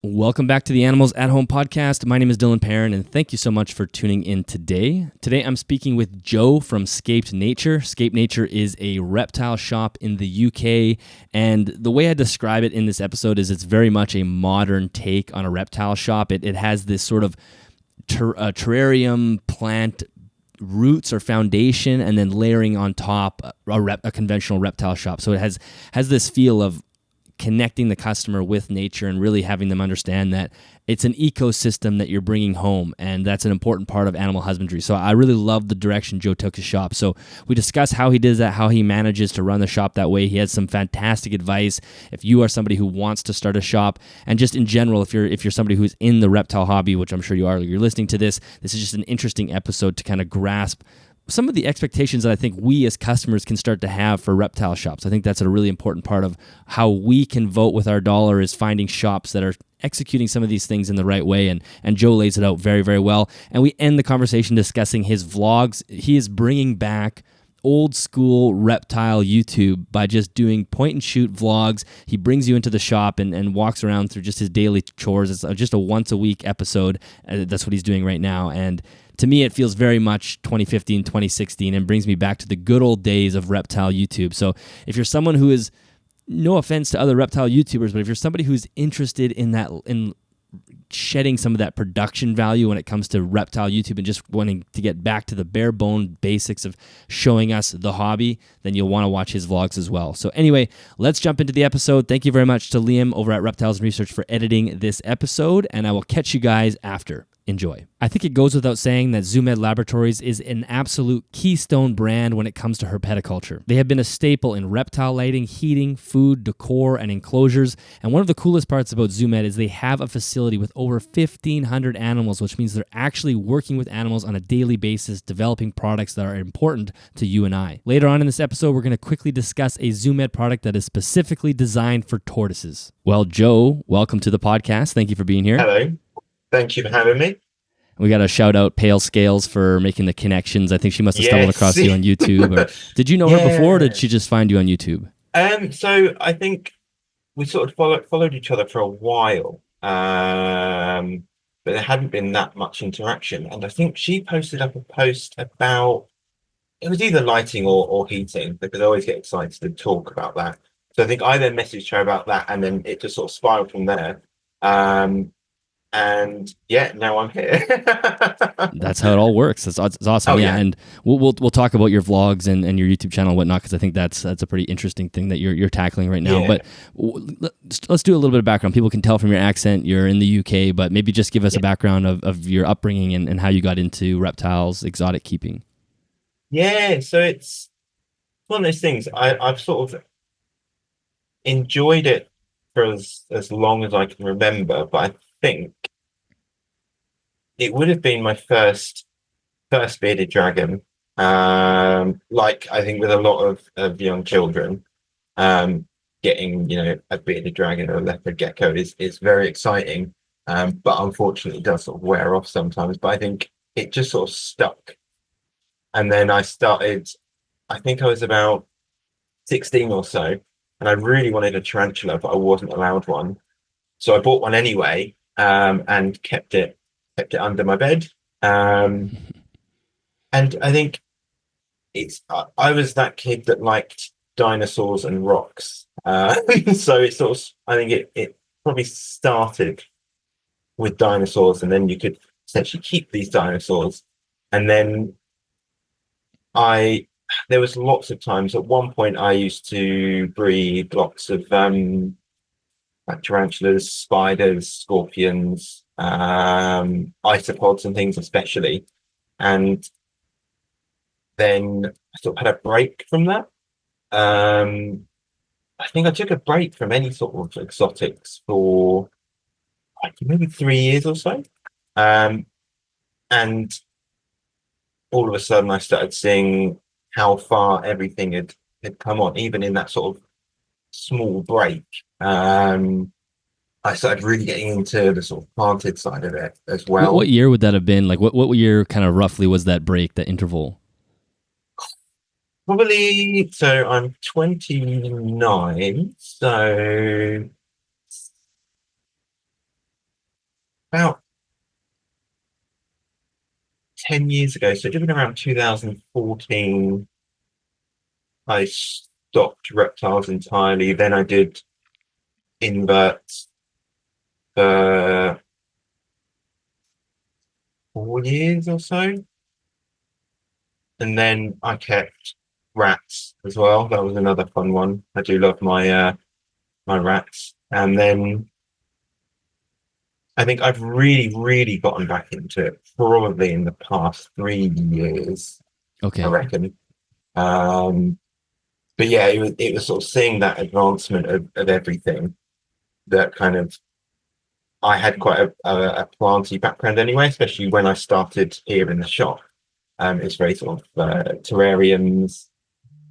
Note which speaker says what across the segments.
Speaker 1: Welcome back to the Animals at Home podcast. My name is Dylan Perrin, and thank you so much for tuning in today. Today, I'm speaking with Joe from Scaped Nature. Scaped Nature is a reptile shop in the UK, and the way I describe it in this episode is it's very much a modern take on a reptile shop. It has this sort of terrarium plant roots or foundation, and then layering on top a conventional reptile shop. So it has this feel of connecting the customer with nature and really having them understand that it's an ecosystem that you're bringing home, and that's an important part of animal husbandry. So I really love the direction Joe took his shop. So we discuss how he does that, how he manages to run the shop that way. He has some fantastic advice if you are somebody who wants to start a shop, and just in general, if you're somebody who's in the reptile hobby, which I'm sure you are, you're listening to this is just an interesting episode to kind of grasp some of the expectations that I think we as customers can start to have for reptile shops. I think that's a really important part of how we can vote with our dollar, is finding shops that are executing some of these things in the right way, and Joe lays it out very, very well. And we end the conversation discussing his vlogs. He is bringing back old school reptile YouTube by just doing point and shoot vlogs. He brings you into the shop and walks around through just his daily chores. It's just a once a week episode. That's what he's doing right now. And to me, it feels very much 2015, 2016, and brings me back to the good old days of reptile YouTube. So if you're someone who is, no offense to other reptile YouTubers, but if you're somebody who's interested in that, in shedding some of that production value when it comes to reptile YouTube and just wanting to get back to the bare bone basics of showing us the hobby, then you'll want to watch his vlogs as well. So anyway, let's jump into the episode. Thank you very much to Liam over at Reptiles and Research for editing this episode, and I will catch you guys after. Enjoy. I think it goes without saying that Zoo Med Laboratories is an absolute keystone brand when it comes to herpeticulture. They have been a staple in reptile lighting, heating, food, decor, and enclosures. And one of the coolest parts about Zoo Med is they have a facility with over 1,500 animals, which means they're actually working with animals on a daily basis, developing products that are important to you and I. Later on in this episode, we're going to quickly discuss a Zoo Med product that is specifically designed for tortoises. Well, Joe, welcome to the podcast. Thank you for being here.
Speaker 2: Hello. Thank you for having me.
Speaker 1: We got to shout out Pale Scales for making the connections. I think she must have stumbled across you on YouTube. Or, did you know her before, or did she just find you on YouTube?
Speaker 2: So I think we sort of followed each other for a while, but there hadn't been that much interaction. And I think she posted up a post about, it was either lighting or heating, because I always get excited to talk about that. So I think I then messaged her about that, and then it just sort of spiraled from there. And yeah, now I'm here.
Speaker 1: That's how it all works. It's awesome. Yeah. And we'll talk about your vlogs and your YouTube channel and whatnot, because I think that's a pretty interesting thing that you're tackling right now. Yeah. But let's do a little bit of background. People can tell from your accent you're in the UK, but maybe just give us a background of your upbringing and how you got into reptiles, exotic keeping.
Speaker 2: Yeah, so it's one of those things. I've sort of enjoyed it for as long as I can remember, but I think it would have been my first bearded dragon. Like I think with a lot of young children, getting a bearded dragon or a leopard gecko is very exciting. But unfortunately it does sort of wear off sometimes. But I think it just sort of stuck. And then I think I was about 16 or so, and I really wanted a tarantula, but I wasn't allowed one. So I bought one anyway, and kept it under my bed. And I think I was that kid that liked dinosaurs and rocks. So it sort of, I think it probably started with dinosaurs, and then you could essentially keep these dinosaurs. And then there was lots of times. At one point I used to breed lots of like tarantulas, spiders, scorpions, isopods and things especially. And then I sort of had a break from that. I think I took a break from any sort of exotics for like maybe 3 years or so. And all of a sudden I started seeing how far everything had come on, even in that sort of small break. I started really getting into the sort of planted side of it as well.
Speaker 1: What year would that have been? Like what year kind of roughly was that break, that interval?
Speaker 2: Probably, so I'm 29, so about 10 years ago, so just around 2014, I stopped reptiles entirely. Then I did inverts for 4 years or so. And then I kept rats as well. That was another fun one. I do love my rats. And then I think I've really, really gotten back into it probably in the past 3 years, I
Speaker 1: Okay.
Speaker 2: reckon. Um, but yeah, it was sort of seeing that advancement of everything that kind of I had quite a planty background anyway, especially when I started here in the shop. It's very sort of terrariums,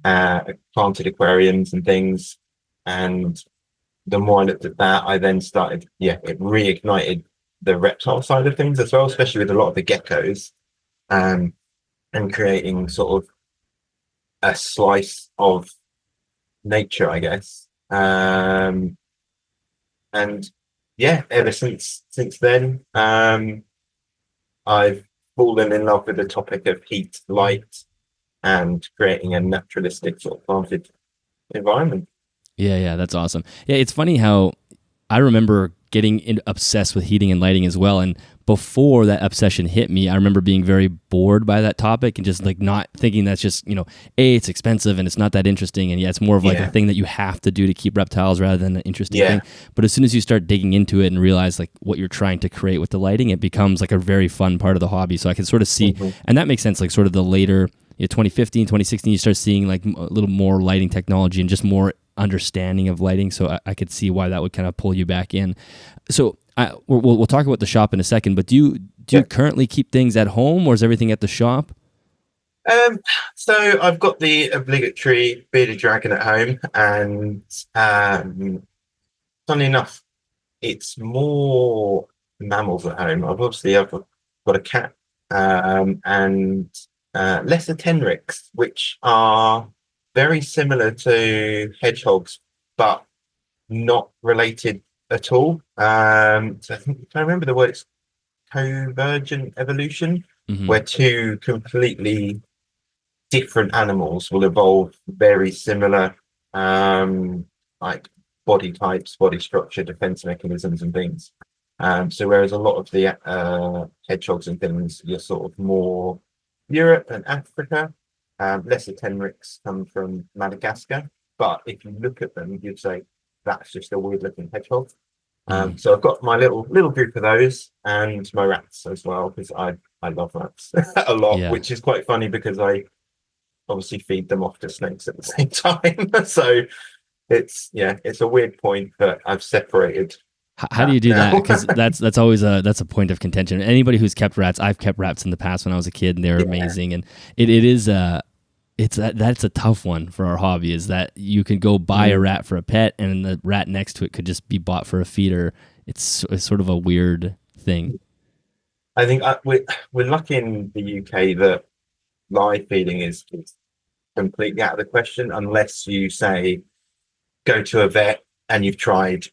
Speaker 2: planted aquariums and things. And the more I looked at that, I then started, yeah, it reignited the reptile side of things as well, especially with a lot of the geckos, um, and creating sort of a slice of nature, I guess. And yeah, ever since then, I've fallen in love with the topic of heat, light, and creating a naturalistic sort of planted environment.
Speaker 1: Yeah, yeah, that's awesome. Yeah, it's funny how I remember obsessed with heating and lighting as well. And before that obsession hit me, I remember being very bored by that topic and just like not thinking that's just, it's expensive and it's not that interesting. And yeah, it's more of like a
Speaker 2: Yeah,
Speaker 1: thing that you have to do to keep reptiles rather than an interesting
Speaker 2: yeah.
Speaker 1: thing. But as soon as you start digging into it and realize like what you're trying to create with the lighting, it becomes like a very fun part of the hobby. So I can sort of see,
Speaker 2: Mhm.
Speaker 1: and that makes sense, like sort of the later, 2015, 2016, you start seeing like a little more lighting technology and just more understanding of lighting. So I could see why that would kind of pull you back in. So we'll talk about the shop in a second, but do you
Speaker 2: Yeah.
Speaker 1: currently keep things at home, or is everything at the shop?
Speaker 2: Um, so I've got the obligatory bearded dragon at home, and funnily enough, it's more mammals at home. I've got a cat, and lesser tenrics, which are very similar to hedgehogs, but not related at all. So I think if I remember the word, it's convergent evolution,
Speaker 1: Hmm.
Speaker 2: where two completely different animals will evolve very similar, um, like body types, body structure, defense mechanisms, and things. So whereas a lot of the hedgehogs and things, you're sort of more Europe and Africa. Lesser tenrics come from Madagascar, but if you look at them, you'd say that's just a weird looking hedgehog.
Speaker 1: Mm.
Speaker 2: So I've got my little group of those and my rats as well, because I love rats a lot,
Speaker 1: Yeah.
Speaker 2: which is quite funny because I obviously feed them off to snakes at the same time. So it's a weird point, but I've separated
Speaker 1: How do
Speaker 2: that
Speaker 1: you do that?
Speaker 2: now.
Speaker 1: Because that's always a point of contention. Anybody who's kept rats, I've kept rats in the past when I was a kid, and they're
Speaker 2: Yeah.
Speaker 1: amazing. And it is that's a tough one for our hobby. Is that you can go buy a
Speaker 2: Mm.
Speaker 1: rat for a pet, and the rat next to it could just be bought for a feeder. It's sort of a weird thing.
Speaker 2: I think we're lucky in the UK that live feeding is completely out of the question unless you say go to a vet and you've tried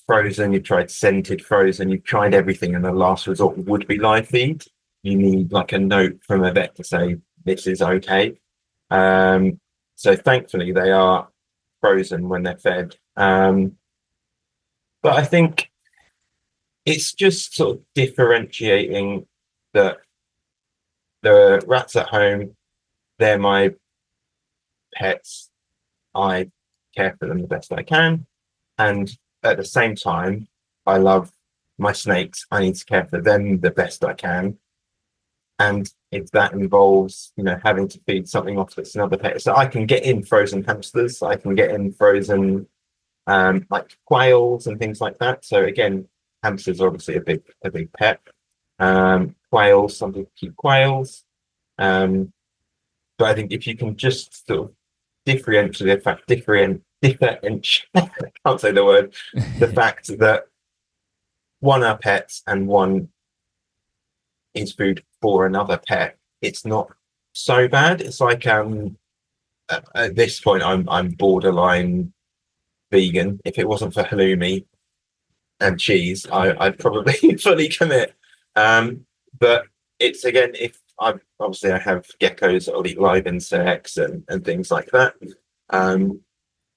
Speaker 2: frozen, you've tried scented frozen, you've tried everything, and the last resort would be live feed. You need like a note from a vet to say this is okay. Um, so thankfully they are frozen when they're fed. But I think it's just sort of differentiating that the rats at home, they're my pets. I care for them the best I can. And at the same time, I love my snakes. I need to care for them the best I can. And if that involves, having to feed something off that's another pet, so I can get in frozen hamsters, I can get in frozen like quails and things like that. So again, hamsters are obviously a big pet. Quails, some people keep quails. Um, but I think if you can just sort of differentiate, I can't say the word, the fact that one are pets and one is food for another pet, it's not so bad. It's like at this point I'm borderline vegan. If it wasn't for halloumi, and cheese, I'd probably fully commit. But it's again, if I have geckos that'll eat live insects and things like that. Um,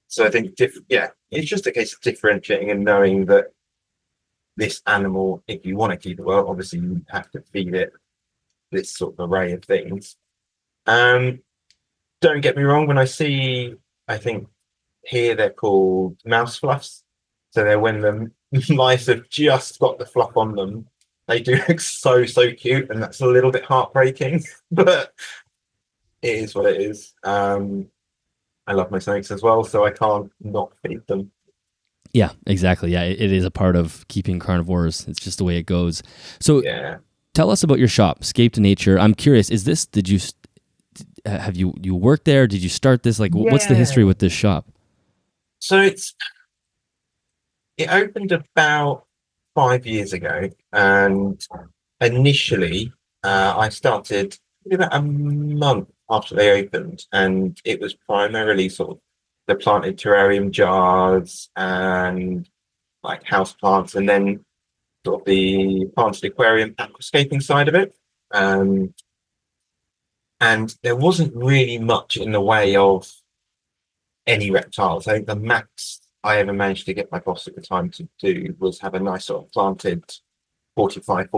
Speaker 2: so I think yeah, it's just a case of differentiating and knowing that this animal, if you want to keep it well, obviously you have to feed it this sort of array of things. Um, don't get me wrong, when I see, I think here they're called mouse fluffs. So they're when the mice have just got the fluff on them. They do look so cute, and that's a little bit heartbreaking, but it is what it is. I love my snakes as well, so I can't not feed them.
Speaker 1: Yeah, exactly. Yeah, it is a part of keeping carnivores. It's just the way it goes. So
Speaker 2: Yeah.
Speaker 1: tell us about your shop, Scaped Nature. I'm curious, did you have you worked there? Did you start this? Like, what's the history
Speaker 2: Yeah.
Speaker 1: with this shop?
Speaker 2: So it opened about 5 years ago, and initially I started maybe about a month after they opened, and it was primarily sort of the planted terrarium jars and like house plants, and then sort of the planted aquarium aquascaping side of it. Um, and there wasn't really much in the way of any reptiles. I think the max I ever managed to get my boss at the time to do was have a nice sort of planted 45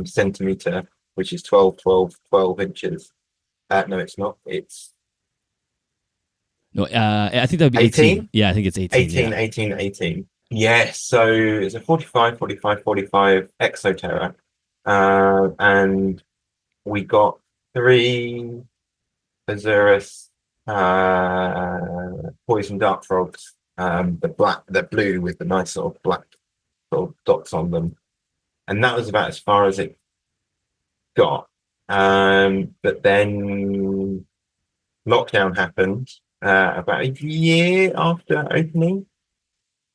Speaker 2: centimeter, which is 12 inches. No, it's not. It's
Speaker 1: No, I think that would be 18.
Speaker 2: 18,
Speaker 1: Yeah, I think it's 18.
Speaker 2: 18,
Speaker 1: Yeah.
Speaker 2: 18, 18. Yes, so it's a 45 Exoterra. And we got three Azurus poison dart frogs, the blue with the nice sort of black sort of dots on them. And that was about as far as it got. But then lockdown happened about a year after opening.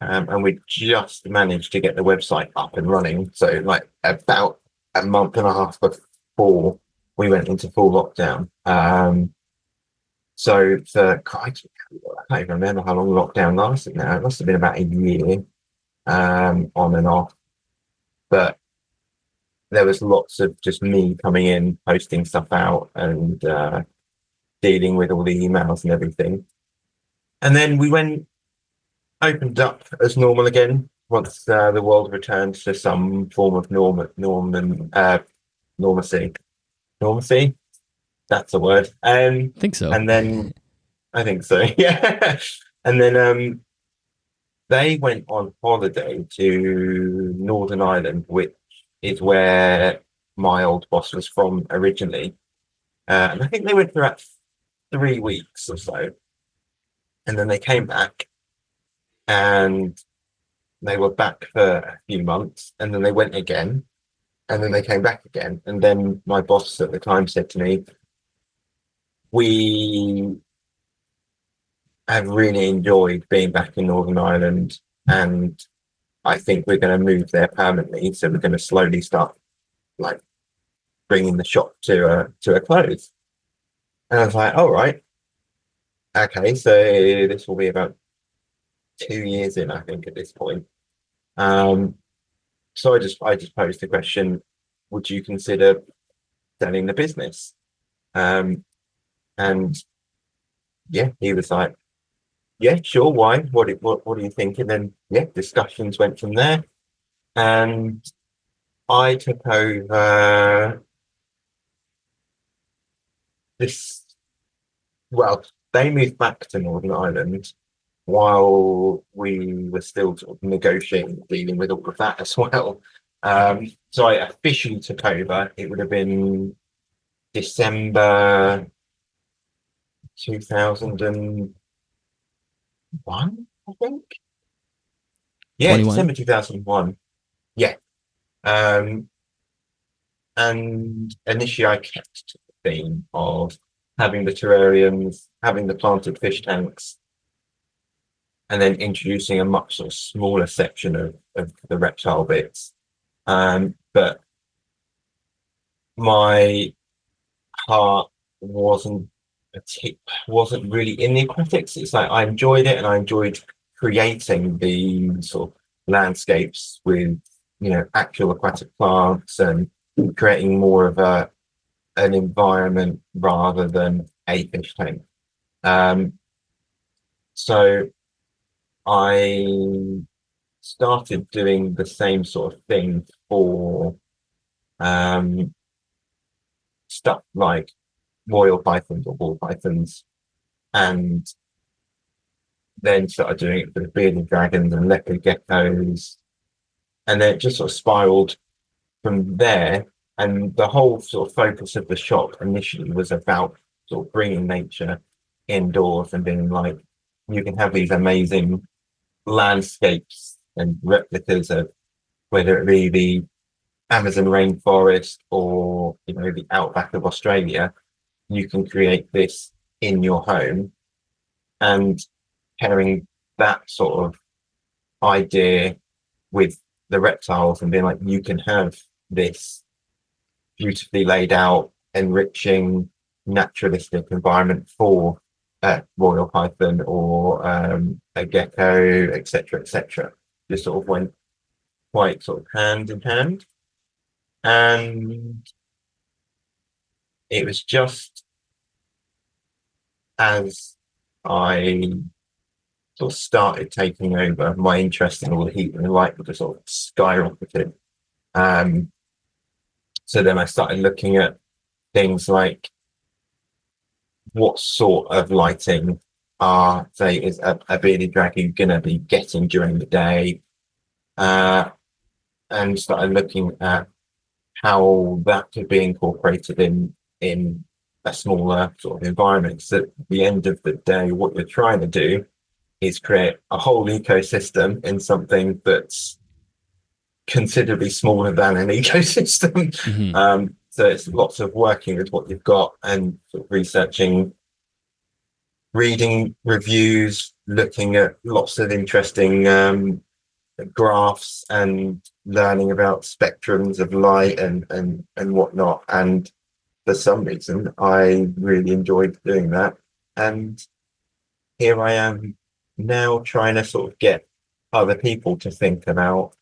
Speaker 2: And we just managed to get the website up and running. So, like, about a month and a half before we went into full lockdown. So, I can't even remember how long lockdown lasted now. It must have been about a year on and off. But there was lots of just me coming in, posting stuff out, and dealing with all the emails and everything. And then we opened up as normal again once the world returned to some form of normacy. Normacy, that's a word.
Speaker 1: I think so.
Speaker 2: And then I think so, yeah. And then they went on holiday to Northern Ireland, which is where my old boss was from originally. And I think they went for about 3 weeks or so. And then they came back, and they were back for a few months, and then they went again, and then they came back again. And then my boss at the time said to me, "We have really enjoyed being back in Northern Ireland, and I think we're going to move there permanently. So we're going to slowly start like bringing the shop to a close." And I was like, "All right, okay." So this will be about 2 years in, I think, at this point. Um, so I just posed the question: would you consider selling the business? Um, and yeah, he was like, "Yeah, sure. Why? What are you thinking?" And yeah, discussions went from there, and I took over this. Well, they moved back to Northern Ireland while we were still sort of negotiating, dealing with all of that as well. So I officially took over. It would have been December 2001, I think. Yeah,
Speaker 1: 21.
Speaker 2: December 2001. Yeah. Um, and initially I kept the theme of having the terrariums, having the planted fish tanks, and then introducing a much sort of smaller section of the reptile bits. But my heart wasn't wasn't really in the aquatics. It's like I enjoyed it, and I enjoyed creating the sort of landscapes with, actual aquatic plants, and creating more of an environment rather than a fish tank. So I started doing the same sort of thing for stuff like royal pythons or ball pythons, and then started doing it for the bearded dragons and leopard geckos, and then it just sort of spiraled from there. And the whole sort of focus of the shop initially was about sort of bringing nature indoors and being like, you can have these amazing landscapes and replicas of whether it be the Amazon rainforest or the outback of Australia. You can create this in your home, and pairing that sort of idea with the reptiles and being like, you can have this beautifully laid out, enriching, naturalistic environment for a royal python or a gecko, etc., etc. Just sort of went quite sort of hand in hand, and it was just as I sort of started taking over, my interest in all the heat and the light just sort of skyrocketed. So then I started looking at things like, what sort of lighting is a bearded dragon going to be getting during the day, and started looking at how that could be incorporated in a smaller sort of environment. So at the end of the day, what you're trying to do is create a whole ecosystem in something that's considerably smaller than an ecosystem.
Speaker 1: Mm-hmm.
Speaker 2: So it's lots of working with what you've got and sort of researching, reading reviews, looking at lots of interesting graphs, and learning about spectrums of light and whatnot. And for some reason, I really enjoyed doing that. And here I am now trying to sort of get other people to think about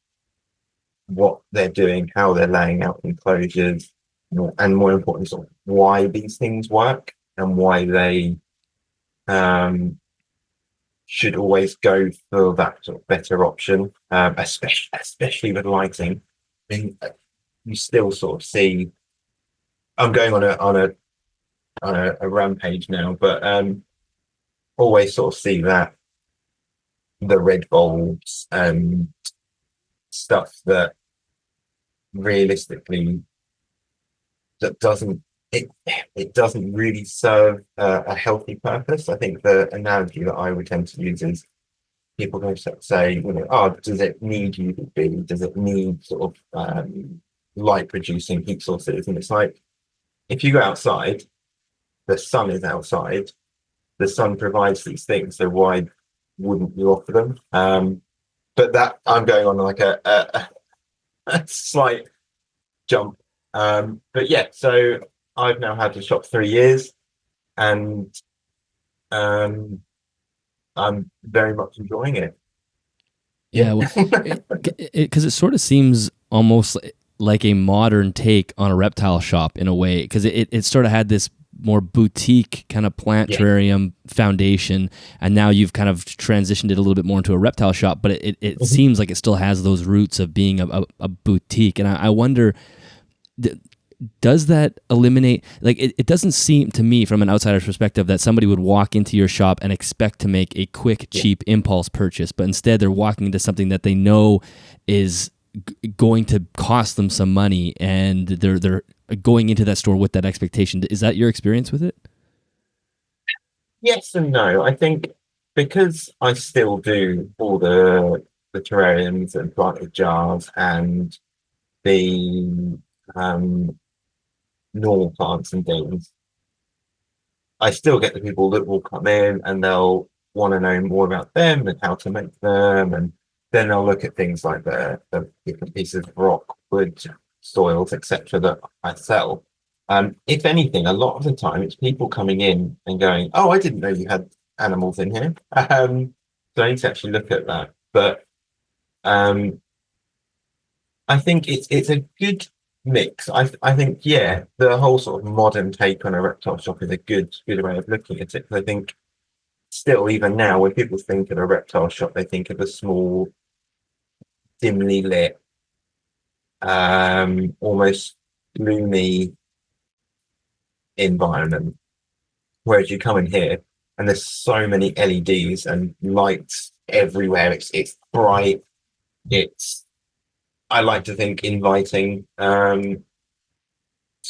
Speaker 2: what they're doing, how they're laying out enclosures, and more importantly, sort of why these things work and why they should always go for that sort of better option, especially with lighting. I mean, you still sort of see. I'm going on a rampage now, but always sort of see that the red bulbs and stuff that realistically that doesn't it doesn't really serve a healthy purpose. I think the analogy that I would tend to use is, people going to say, oh, does it need UVB? Does it need sort of light producing heat sources? And it's like, if you go outside, the sun is outside, the sun provides these things, so why wouldn't you offer them? But that, I'm going on like a slight jump. But yeah, so I've now had the shop 3 years, and I'm very much enjoying it.
Speaker 1: Yeah, because it sort of seems almost like a modern take on a reptile shop in a way, because it sort of had this more boutique kind of plant terrarium foundation, and now you've kind of transitioned it a little bit more into a reptile shop, but it seems like it still has those roots of being a boutique. And I wonder, does that eliminate, like, it doesn't seem to me from an outsider's perspective that somebody would walk into your shop and expect to make a quick, cheap impulse purchase, but instead they're walking into something that they know is going to cost them some money, and they're going into that store with that expectation. Is that your experience with it?
Speaker 2: Yes and no. I think because I still do all the terrariums and planted jars and the normal plants and things, I still get the people that will come in and they'll want to know more about them and how to make them, and then they'll look at things like the different pieces of rock, wood, soils, etc. that I sell. If anything, a lot of the time it's people coming in and going, "Oh, I didn't know you had animals in here." So I need to actually look at that. But Um, I think it's a good mix. I think yeah, the whole sort of modern take on a reptile shop is a good way of looking at it. 'Cause I think still even now when people think of a reptile shop, they think of a small, dimly lit, almost gloomy environment. Whereas you come in here and there's so many LEDs and lights everywhere. It's bright. It's I like to think inviting. So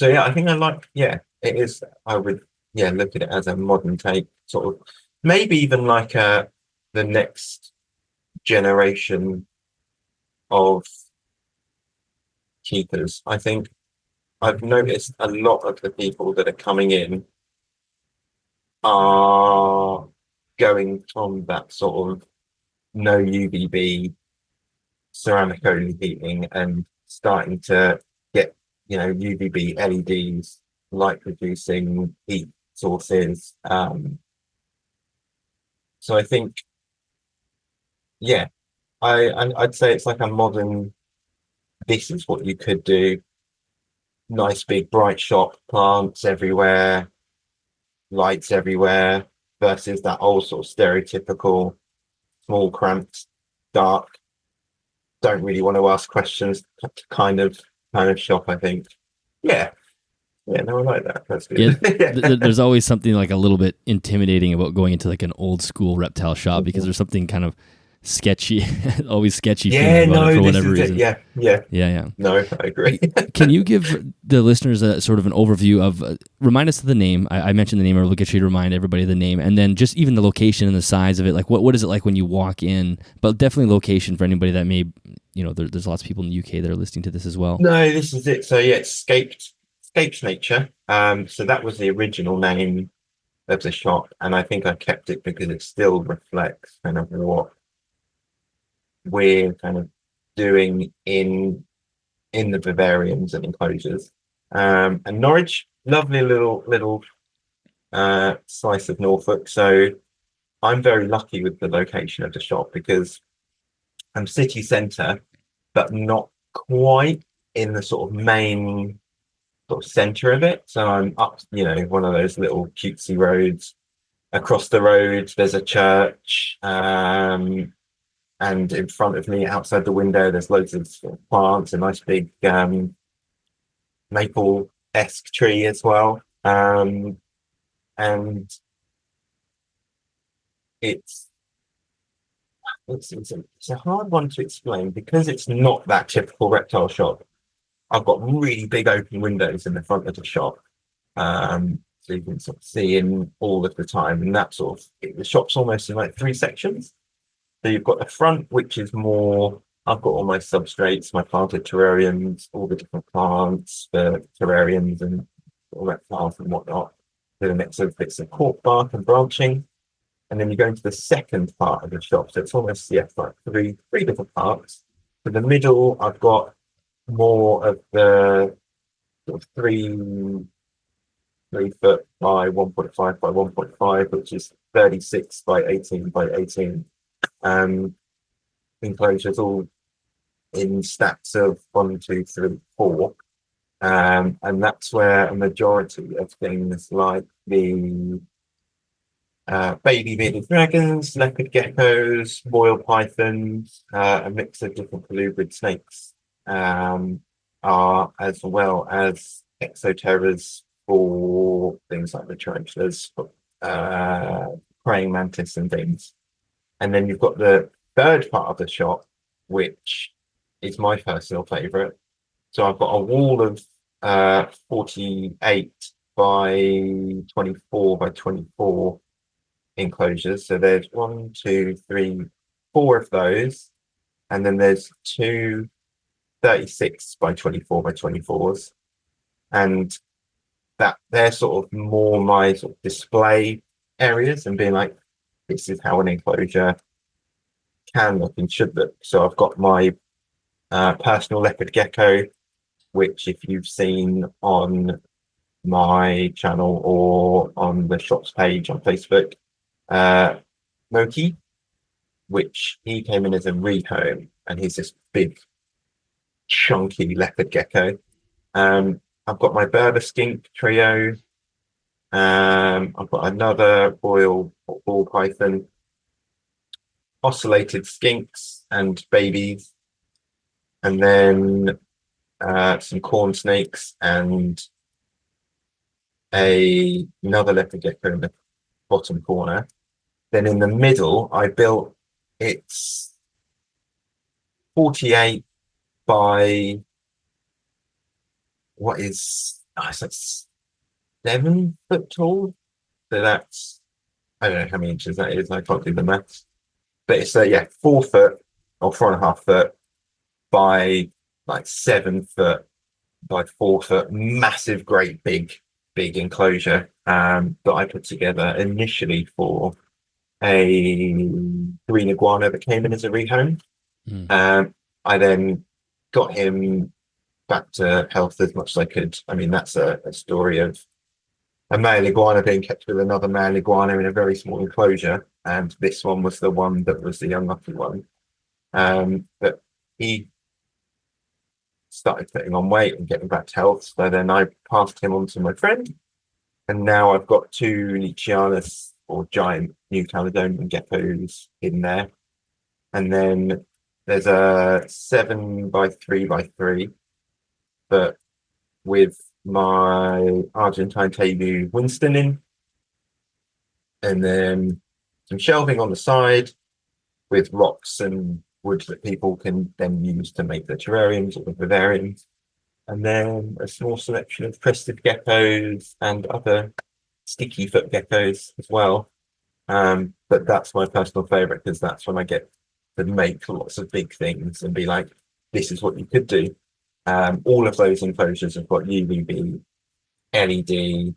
Speaker 2: yeah, I think I like yeah, it is I would yeah look at it as a modern take, sort of maybe even like the next generation of keepers. I think I've noticed a lot of the people that are coming in are going from that sort of no UVB ceramic only heating and starting to get UVB LEDs, light producing heat sources. So I think yeah, I'd say it's like a modern. This is what you could do. Nice big bright shop, plants everywhere, lights everywhere, versus that old sort of stereotypical small, cramped, dark. Don't really want to ask questions kind of shop. I think. Yeah, yeah, no, I like that. That's
Speaker 1: Yeah,
Speaker 2: good. Yeah.
Speaker 1: there's always something like a little bit intimidating about going into like an old school reptile shop because there's something kind of sketchy, always sketchy
Speaker 2: Yeah,
Speaker 1: feeling about it
Speaker 2: no,
Speaker 1: for
Speaker 2: this
Speaker 1: whatever
Speaker 2: is it.
Speaker 1: reason.
Speaker 2: Yeah, yeah.
Speaker 1: Yeah, yeah.
Speaker 2: No, I agree.
Speaker 1: Can you give the listeners a sort of an overview of, remind us of the name? I mentioned the name, or we'll get you to remind everybody of the name, and then just even the location and the size of it. Like, what is it like when you walk in? But definitely location for anybody that may, there's lots of people in the UK that are listening to this as well.
Speaker 2: No, this is it. So yeah, it's Scaped Nature. So that was the original name of the shop, and I think I kept it because it still reflects kind of what we're kind of doing in the Bavarians and enclosures. And Norwich, lovely little slice of Norfolk. So I'm very lucky with the location of the shop because I'm city centre, but not quite in the sort of main sort of centre of it. So I'm up, one of those little cutesy roads. Across the road, there's a church. And in front of me, outside the window, there's loads of sort of plants, a nice big maple-esque tree as well. And it's it's a hard one to explain because it's not that typical reptile shop. I've got really big open windows in the front of the shop, so you can sort of see in all of the time. And that sort of the shop's almost in like three sections. So you've got the front, which is more. I've got all my substrates, my planted terrariums, all the different plants, the terrariums, and all reptiles and whatnot. With a mix of bits of cork bark and branching. And then you go into the second part of the shop. So it's almost like three different parts. For the middle, I've got more of the sort of 3 foot by 1.5 by 1.5, which is 36 by 18 by 18 enclosures, all in stacks of 1, 2, 3, 4. And that's where a majority of things like the baby bearded dragons, leopard geckos, boil pythons, a mix of different colubrid snakes, are, as well as exoterras for things like the tarantulas, praying mantis and things. And then you've got the third part of the shop, which is my personal favourite. So I've got a wall of 48 by 24 by 24 enclosures. So there's 1, 2, 3, 4 of those. And then there's 2 36 by 24 by 24s. And that they're sort of more my sort of display areas and being like, this is how an enclosure can look and should look. So I've got my personal leopard gecko, which if you've seen on my channel or on the shops page on Facebook, Moki, which he came in as a rehome. and he's this big, chunky leopard gecko. I've got my Berber skink trio. I've got another ball python, ocellated skinks and babies, and then some corn snakes and another leopard gecko in the bottom corner. Then in the middle, I built it's 48 by what is that's 7 foot tall. So that's I don't know how many inches that is. I can't do the maths. But it's 4 foot or 4.5 foot by like 7 foot by 4 foot, massive, great big enclosure that I put together initially for a green iguana that came in as a rehome. I then got him back to health as much as I could. I mean, that's a story of a male iguana being kept with another male iguana in a very small enclosure, and this one was the one that was the unlucky one. But he started putting on weight and getting back to health, so then I passed him on to my friend, and now I've got 2 Leachianus or giant New Caledonian geckos in there, and then there's a 7 by 3 by 3, but with my Argentine tabby Winston in, and then some shelving on the side with rocks and wood that people can then use to make their terrariums or the vivariums, and then a small selection of crested geckos and other sticky foot geckos as well. But that's my personal favorite because that's when I get to make lots of big things and be like, this is what you could do. All of those enclosures have got UVB, LED,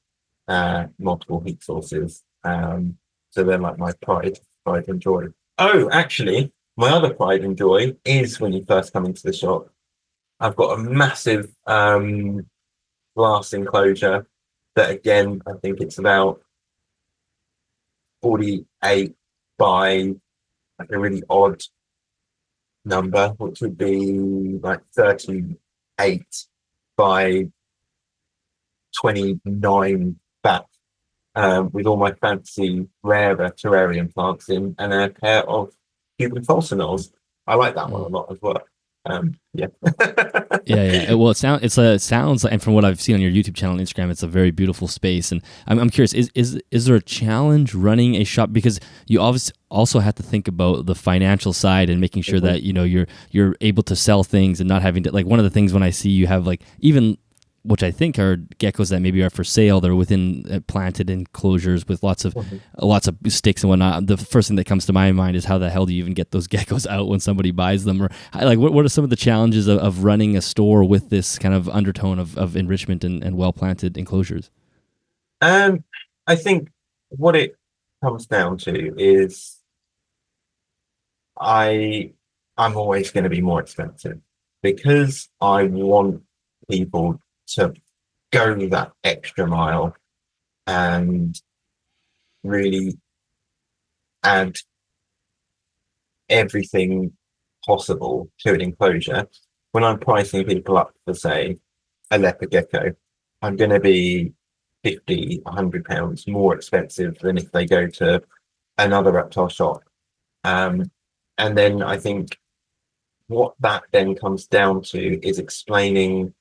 Speaker 2: multiple heat sources. So they're like my pride and joy. Oh, actually, my other pride and joy is when you first come into the shop, I've got a massive glass enclosure that, again, I think it's about 48 by like a really odd number, which would be like 38 by 29 back, with all my fancy rarer terrarium plants in and a pair of Cuban falsonols. I like that one a lot as well. Yeah.
Speaker 1: Yeah. Well, it sounds like, and from what I've seen on your YouTube channel and Instagram, it's a very beautiful space. And I'm curious, is there a challenge running a shop, because you obviously also have to think about the financial side and making sure that you're able to sell things and not having to, like, one of the things when I see you have, like, even which I think are geckos that maybe are for sale, they're within planted enclosures with lots of sticks and whatnot. The first thing that comes to my mind is how the hell do you even get those geckos out when somebody buys them? Or like, what are some of the challenges of running a store with this kind of undertone of enrichment and well planted enclosures?
Speaker 2: I think what it comes down to is I'm always going to be more expensive because I want people to go that extra mile and really add everything possible to an enclosure. When I'm pricing people up for, say, a leopard gecko, I'm going to be £50-100 more expensive than if they go to another reptile shop. And then I think what that then comes down to is explaining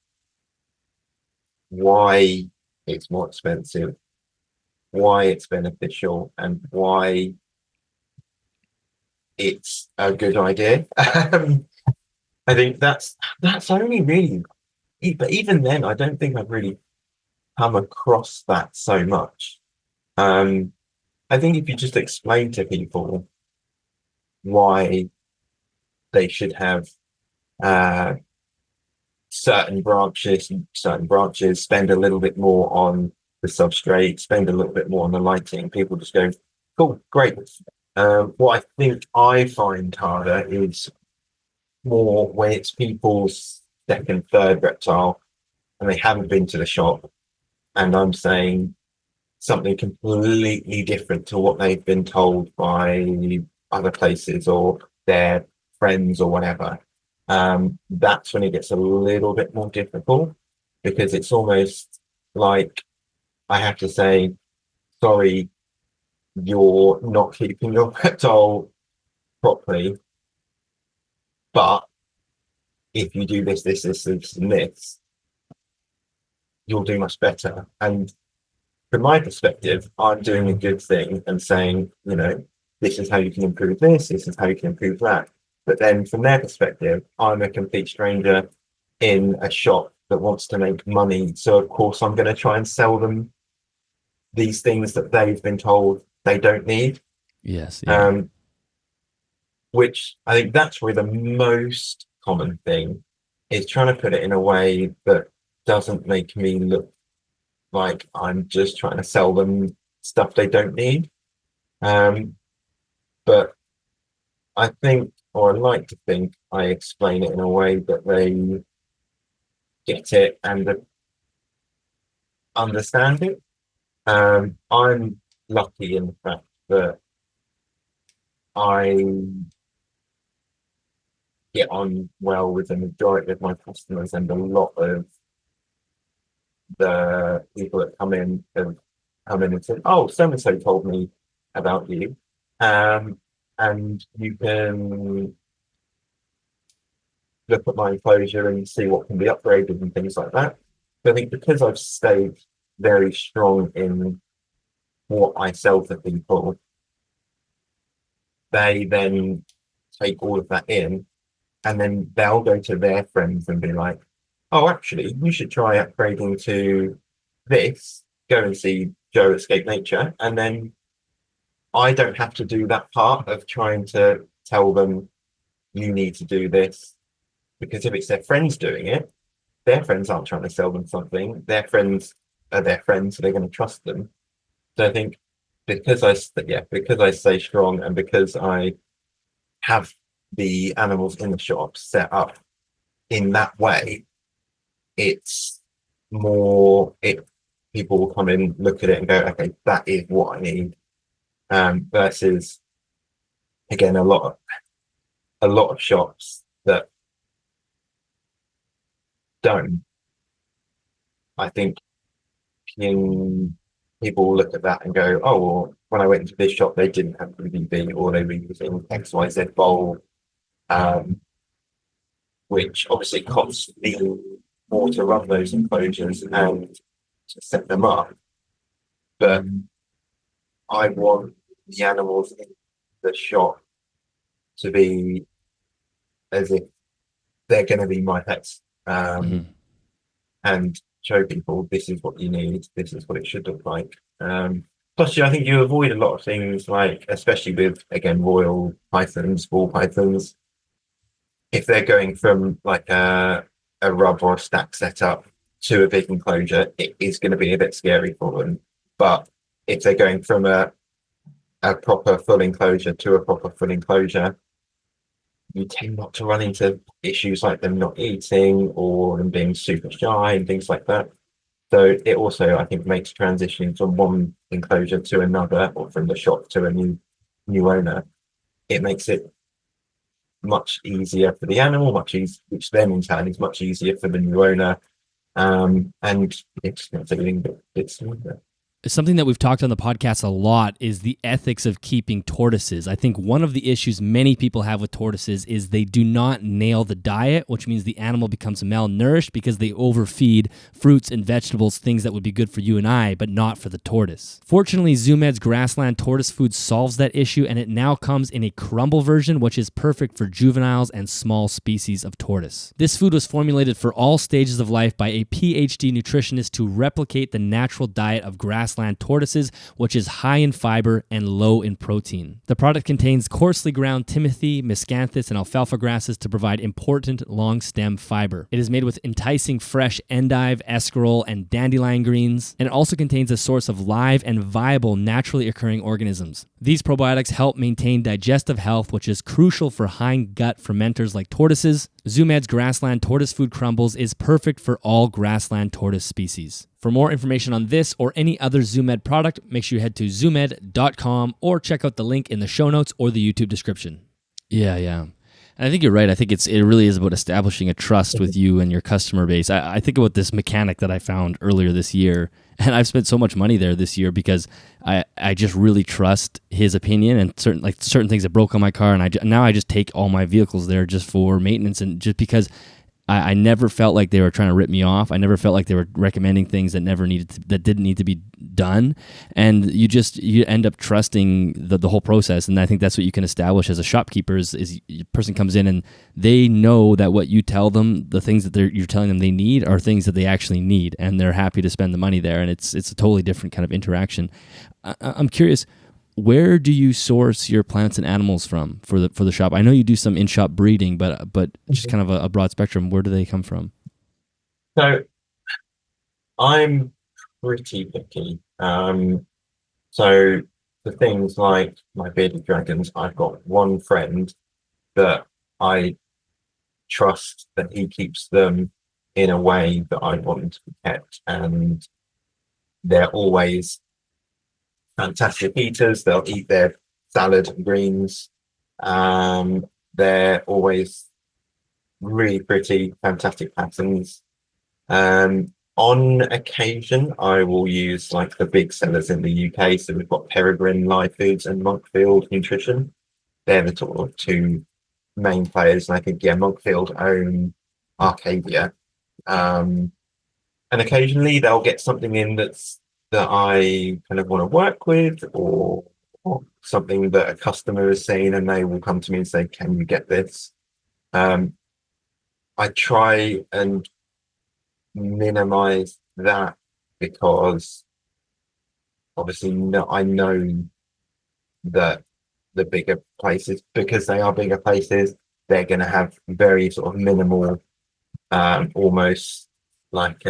Speaker 2: why it's more expensive, why it's beneficial, and why it's a good idea. I think that's only really, but even then, I don't think I've really come across that so much. I think if you just explain to people why they should have certain branches, spend a little bit more on the substrate, spend a little bit more on the lighting, people just go, cool, great. What I think I find harder is more when it's people's second, third reptile and they haven't been to the shop, and I'm saying something completely different to what they've been told by other places or their friends or whatever, that's when it gets a little bit more difficult, because it's almost like I have to say, sorry, you're not keeping your reptile properly, but if you do this, and this, you'll do much better. And from my perspective, I'm doing a good thing and saying, this is how you can improve this is how you can improve that. But then from their perspective, I'm a complete stranger in a shop that wants to make money. So of course I'm going to try and sell them these things that they've been told they don't need.
Speaker 1: Yes. Yeah.
Speaker 2: Which I think that's where the most common thing is, trying to put it in a way that doesn't make me look like I'm just trying to sell them stuff they don't need. But I think, or I like to think, I explain it in a way that they get it and understand it. I'm lucky in the fact that I get on well with the majority of my customers, and a lot of the people that come in have come in and said, "Oh, so and so told me about you, and you can look at my enclosure and see what can be upgraded," and things like that. So I think because I've stayed very strong in what I sell to people, they then take all of that in, and then they'll go to their friends and be like, "Oh, actually, you should try upgrading to this. Go and see Joe at Scaped Nature." And then I don't have to do that part of trying to tell them, you need to do this. Because if it's their friends doing it, their friends aren't trying to sell them something. Their friends are their friends, so they're going to trust them. So I think because I stay strong, and because I have the animals in the shop set up in that way, it's more people will come in, look at it and go, okay, that is what I need. Versus again, a lot of shops that don't. I think people will look at that and go, "Oh, well, when I went into this shop, they didn't have BBB, or they were using XYZ bowl," which obviously costs me more to run those enclosures and to set them up. But I want the animals in the shop to be as if they're going to be my pets, and show people, this is what you need, this is what it should look like. Plus, I think you avoid a lot of things, like, especially with, again, royal pythons, ball pythons, if they're going from like a rub or a stack setup to a big enclosure, it is going to be a bit scary for them. But if they're going from a proper full enclosure to a proper full enclosure, you tend not to run into issues like them not eating or them being super shy and things like that. So it also, I think, makes transitioning from one enclosure to another, or from the shop to a new owner, it makes it much easier for the animal, which then in turn is much easier for the new owner, and it's everything a bit smoother.
Speaker 1: Something that we've talked on the podcast a lot is the ethics of keeping tortoises. I think one of the issues many people have with tortoises is they do not nail the diet, which means the animal becomes malnourished because they overfeed fruits and vegetables, things that would be good for you and I, but not for the tortoise. Fortunately, Zoomed's Grassland Tortoise Food solves that issue, and it now comes in a crumble version, which is perfect for juveniles and small species of tortoise. This food was formulated for all stages of life by a PhD nutritionist to replicate the natural diet of grassland tortoises, which is high in fiber and low in protein. The product contains coarsely ground timothy, miscanthus, and alfalfa grasses to provide important long stem fiber. It is made with enticing fresh endive, escarole, and dandelion greens, and it also contains a source of live and viable naturally occurring organisms. These probiotics help maintain digestive health, which is crucial for hindgut fermenters like tortoises. Zoomed's Grassland Tortoise Food Crumbles is perfect for all grassland tortoise species. For more information on this or any other Zoomed product, make sure you head to zoomed.com or check out the link in the show notes or the YouTube description. Yeah. And I think you're right. I think it really is about establishing a trust with you and your customer base. I think about this mechanic that I found earlier this year, and I've spent so much money there this year because I just really trust his opinion, and certain things that broke on my car, and now I just take all my vehicles there just for maintenance, and just because I never felt like they were trying to rip me off. I never felt like they were recommending things that that didn't need to be done. And you end up trusting the whole process. And I think that's what you can establish as a shopkeeper is a person comes in and they know that what you tell them, the things that you're telling them they need are things that they actually need, and they're happy to spend the money there. And it's a totally different kind of interaction. I'm curious, where do you source your plants and animals from for the shop? I know you do some in-shop breeding, but just kind of a broad spectrum. Where do they come from?
Speaker 2: So I'm pretty picky. So the things like my bearded dragons, I've got one friend that I trust that he keeps them in a way that I want them to be kept, and they're always fantastic eaters. They'll eat their salad and greens. They're always really pretty, fantastic patterns. On occasion, I will use like the big sellers in the UK. So we've got Peregrine Live Foods and Monkfield Nutrition. They're the sort of two main players. And I think, yeah, Monkfield own Arcadia. And occasionally they'll get something in that I kind of want to work with, or something that a customer has seen, and they will come to me and say, "Can you get this?" I try and minimize that because obviously I know that the bigger places, because they are bigger places, they're going to have very sort of minimal, almost like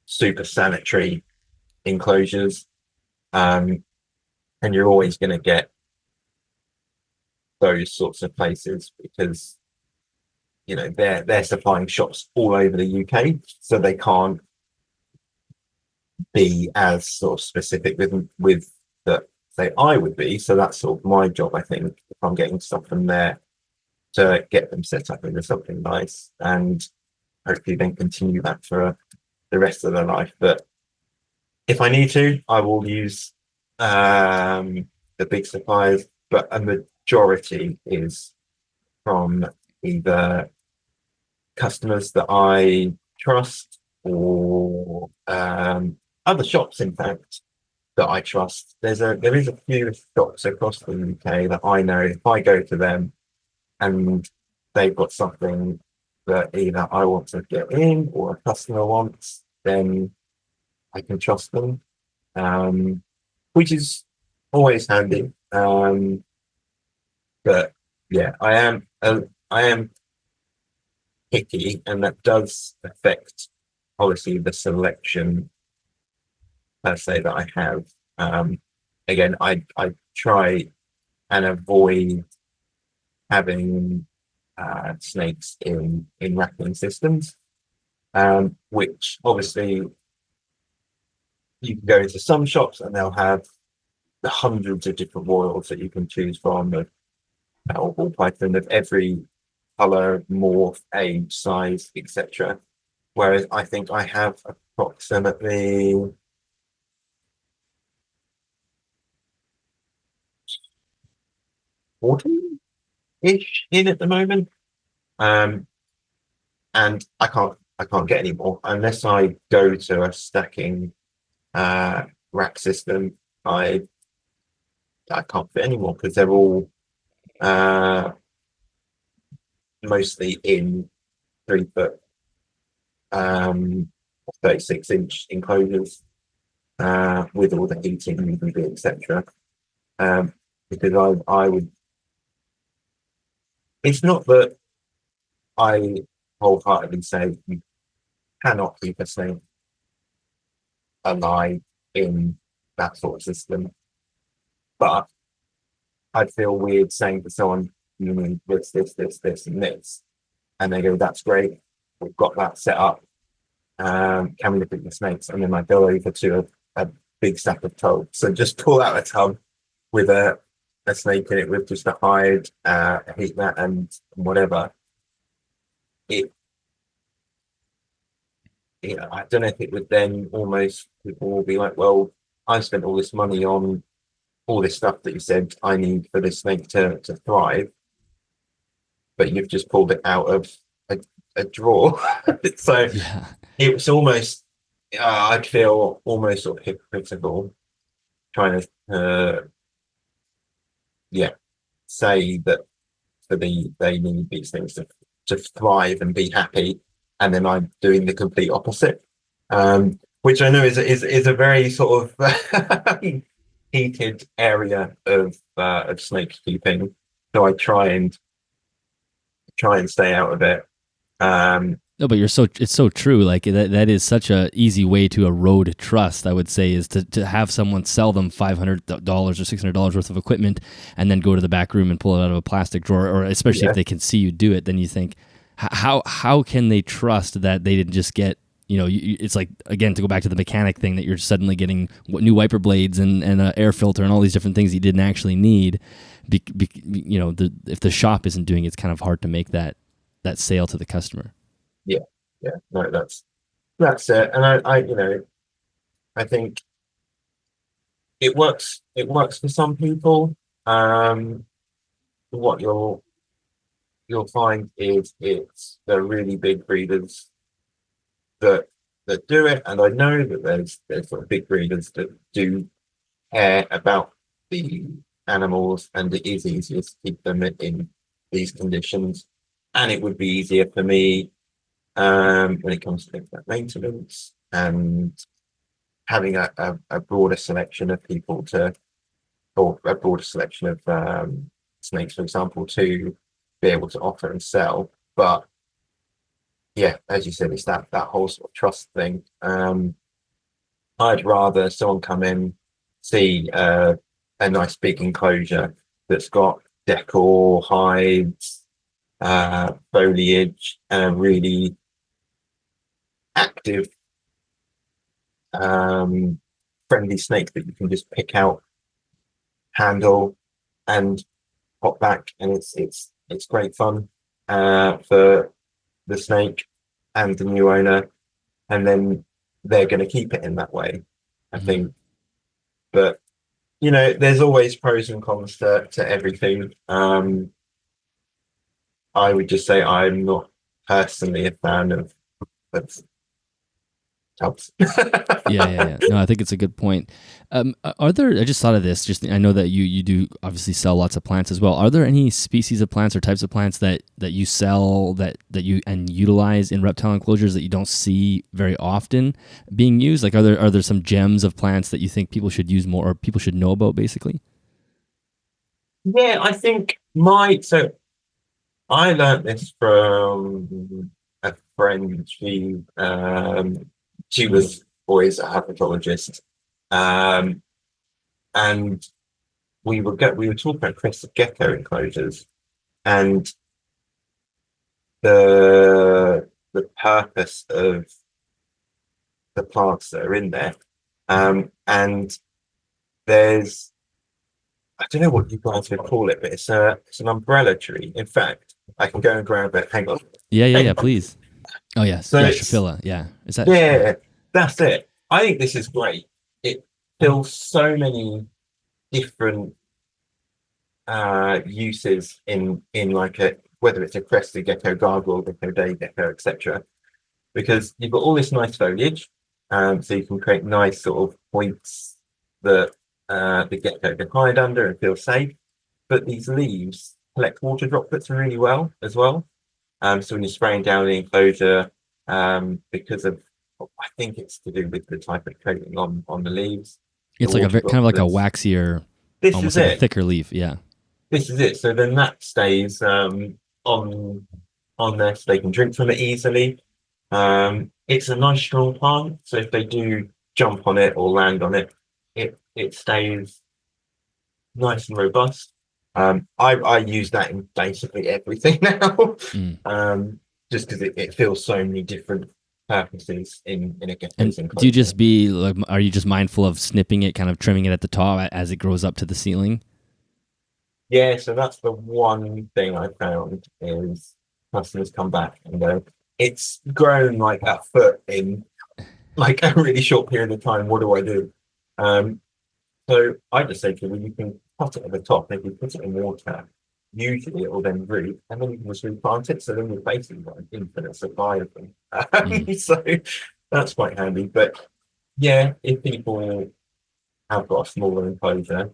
Speaker 2: super sanitary enclosures, and you're always going to get those sorts of places because they're supplying shops all over the UK, so they can't be as sort of specific with that say I would be. So that's sort of my job, I think, if I'm getting stuff from there, to get them set up into something nice and hopefully then continue that for the rest of their life. But if I need to, I will use the big suppliers, but a majority is from either customers that I trust or other shops, in fact, that I trust. There is a few shops across the UK that I know if I go to them and they've got something that either I want to get in or a customer wants, then I can trust them, which is always handy. But yeah, I am picky, and that does affect obviously the selection per se that I have. Again, I try and avoid having snakes in racking systems, which obviously you can go into some shops and they'll have the hundreds of different royals that you can choose from, or ball python of every color, morph, age, size, etc. Whereas I think I have approximately 40-ish in at the moment. And I can't get any more unless I go to a stacking rack system. I can't fit any more because they're all mostly in 3 foot 36-inch enclosures, with all the heating and UV, etc. Because I would, it's not that I wholeheartedly say you cannot keep a snake alive in that sort of system, but I'd feel weird saying to someone, "You need this, and this," and they go, "That's great, we've got that set up. Can we look at the snakes?" And then I go over to a big stack of tubs. So just pull out a tub with a a snake in it with just a hide, a heat mat, and whatever, it, I don't know if it would then almost people will be like, well, I spent all this money on all this stuff that you said I need for this snake to thrive, but you've just pulled it out of a drawer. So
Speaker 1: Yeah.
Speaker 2: it was almost, I'd feel almost sort of hypocritical trying to, yeah, say that they need these things to thrive and be happy, and then I'm doing the complete opposite, which I know is a very sort of heated area of snake keeping. So I try and stay out of it.
Speaker 1: No, but it's so true. Like that is such a easy way to erode trust, I would say, is to have someone sell them $500 or $600 worth of equipment and then go to the back room and pull it out of a plastic drawer, or especially if they can see you do it, then you think, how can they trust that they didn't just get, it's like, again, to go back to the mechanic thing, that you're suddenly getting new wiper blades and an air filter and all these different things you didn't actually need. If the shop isn't doing it, it's kind of hard to make that sale to the customer.
Speaker 2: Yeah, no, that's it. And I think it works. It works for some people. What you'll find is it's the really big breeders that do it, and I know that there's sort of big breeders that do care about the animals, and it is easier to keep them in these conditions, and it would be easier for me when it comes to things like maintenance and having a broader selection of people or a broader selection of snakes, for example, to be able to offer and sell. But yeah, as you said, it's that whole sort of trust thing. I'd rather someone come in, see a nice big enclosure that's got decor, hides, foliage, and a really active, friendly snake that you can just pick out, handle, and pop back, and it's great fun for the snake and the new owner, and then they're going to keep it in that way, I think. But there's always pros and cons to everything. I would just say I'm not personally a fan of tubs.
Speaker 1: Yeah. No, I think it's a good point. Are there? I just thought of this. I know that you do obviously sell lots of plants as well. Are there any species of plants or types of plants that you sell that you and utilize in reptile enclosures that you don't see very often being used? Like, are there some gems of plants that you think people should use more, or people should know about, basically?
Speaker 2: Yeah, I think so I learned this from a friend. She was always a herpetologist, and we were talking about crested gecko enclosures and the purpose of the plants that are in there. And there's, I don't know what you guys would call it, but it's an umbrella tree. In fact, I can go and grab it. Hang on.
Speaker 1: Yeah, please. Oh yes,
Speaker 2: So
Speaker 1: yeah,
Speaker 2: it's,
Speaker 1: Shapila. Yeah, is that?
Speaker 2: yeah, that's it. I think this is great. It fills so many different uses in like whether it's a crested gecko, gargoyle gecko, day gecko, etc. Because you've got all this nice foliage, so you can create nice sort of points that the gecko can hide under and feel safe. But these leaves collect water droplets really well as well. So when you're spraying down the enclosure, because of, I think it's to do with the type of coating on the leaves.
Speaker 1: It's like kind of like a waxier, almost like a thicker leaf. Yeah.
Speaker 2: This is it. So then that stays on there, so they can drink from it easily. It's a nice strong plant, so if they do jump on it or land on it, it stays nice and robust. I use that in basically everything now. Just because it fills so many different purposes in a gecko's enclosure.
Speaker 1: Do you just are you just mindful of snipping it, kind of trimming it at the top as it grows up to the ceiling?
Speaker 2: Yeah, so that's the one thing I found is customers come back and go, it's grown like a foot in like a really short period of time. What do I do? Um, so I just say to them, you can cut it at the top. If you put it in water, usually it will then root, and then you can just replant it. So then you're basically got an infinite supply of them.
Speaker 1: Mhm.
Speaker 2: So that's quite handy. But yeah, if people have got a smaller enclosure,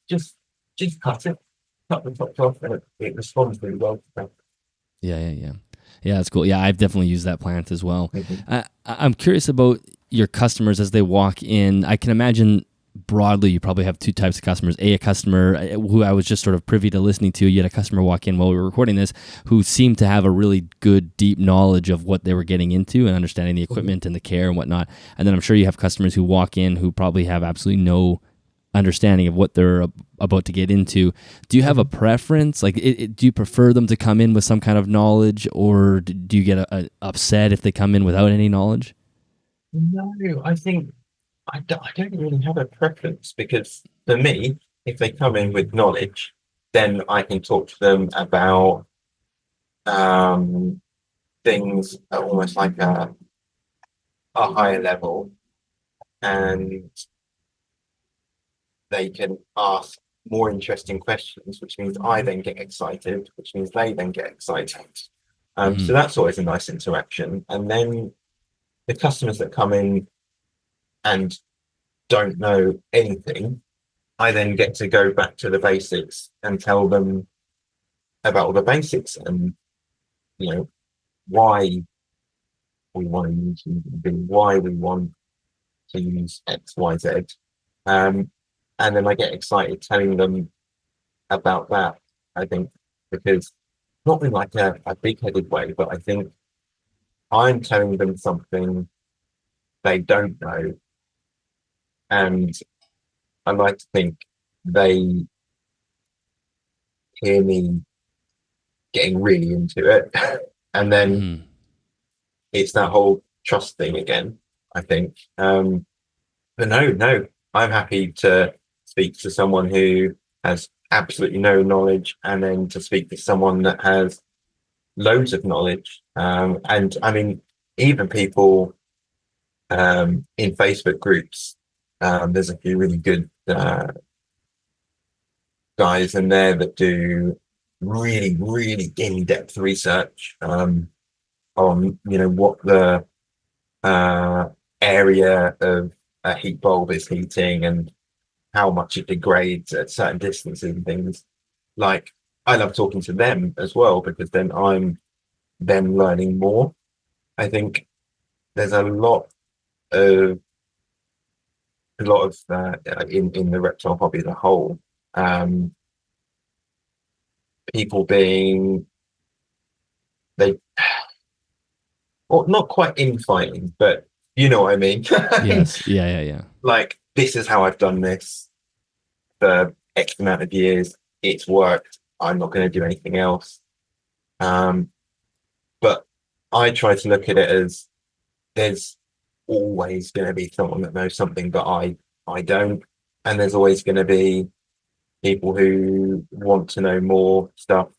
Speaker 2: just cut it, cut the top off, and it responds really well to that.
Speaker 1: Yeah. Yeah, that's cool. Yeah, I've definitely used that plant as well.
Speaker 2: Mhm.
Speaker 1: I'm curious about your customers as they walk in. I can imagine broadly you probably have two types of customers. A customer who I was just sort of privy to listening to. You had a customer walk in while we were recording this who seemed to have a really good, deep knowledge of what they were getting into and understanding the
Speaker 2: Mhm.
Speaker 1: equipment and the care and whatnot. And then I'm sure you have customers who walk in who probably have absolutely no understanding of what they're about to get into. Do you have a
Speaker 2: Mhm.
Speaker 1: preference? Like, do you prefer them to come in with some kind of knowledge, or do you get upset if they come in without any knowledge?
Speaker 2: No, I think I don't really have a preference because for me, if they come in with knowledge, then I can talk to them about um, things at almost like a higher level, and they can ask more interesting questions, which means I then get excited, which means they then get excited. So
Speaker 1: Hmm.
Speaker 2: that's always a nice interaction. And then the customers that come in and don't know anything, I then get to go back to the basics and tell them about all the basics and you know why we want to use UVB, why we want to use X, Y, Z. Um, and then I get excited telling them about that, I think, because not in like a big-headed way, but I think I'm telling them something they don't know. And I like to think they hear me getting really into it. And then
Speaker 1: Hmm.
Speaker 2: it's that whole trust thing again, I think. But no, I'm happy to speak to someone who has absolutely no knowledge and then to speak to someone that has loads of knowledge. And I mean, even people in Facebook groups, there's a few really good guys in there that do really in-depth research on what the uh, area of a heat bulb is heating and how much it degrades at certain distances and things. Like I love talking to them as well because then I'm then learning more. I think there's of a lot of in the reptile hobby as a whole. Um, people being they well not quite infighting, but you know what I mean.
Speaker 1: Yes. Yeah.
Speaker 2: Like this is how I've done this for X amount of years. It's worked. I'm not going to do anything else. Um, but I try to look at it as there's always going to be someone that knows something that I don't, and there's always going to be people who want to know more stuff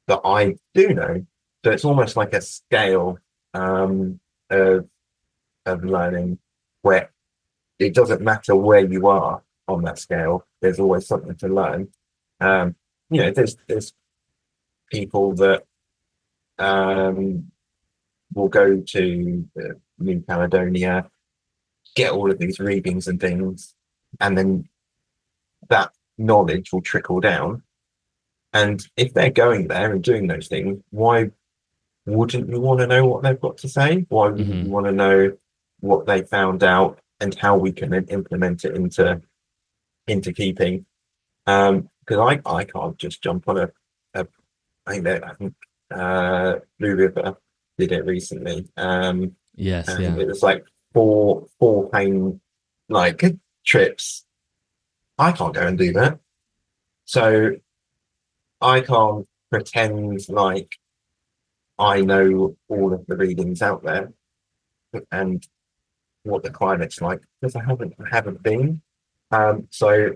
Speaker 2: that I do know. So it's almost like a scale um, of of learning where it doesn't matter where you are on that scale. There's always something to learn. Um, there's people that um, will go to New Caledonia, get all of these readings and things, and then that knowledge will trickle down. And if they're going there and doing those things, why wouldn't you want to know what they've got to say? Why wouldn't
Speaker 1: Hmm.
Speaker 2: you want to know what they found out and how we can then implement it into keeping? Because I can't just jump on a I think Blue River did it recently.
Speaker 1: Yes.
Speaker 2: And
Speaker 1: Yeah.
Speaker 2: it was like four plane like trips. I can't go and do that. So I can't pretend like I know all of the readings out there and what the climate's like because I haven't been. So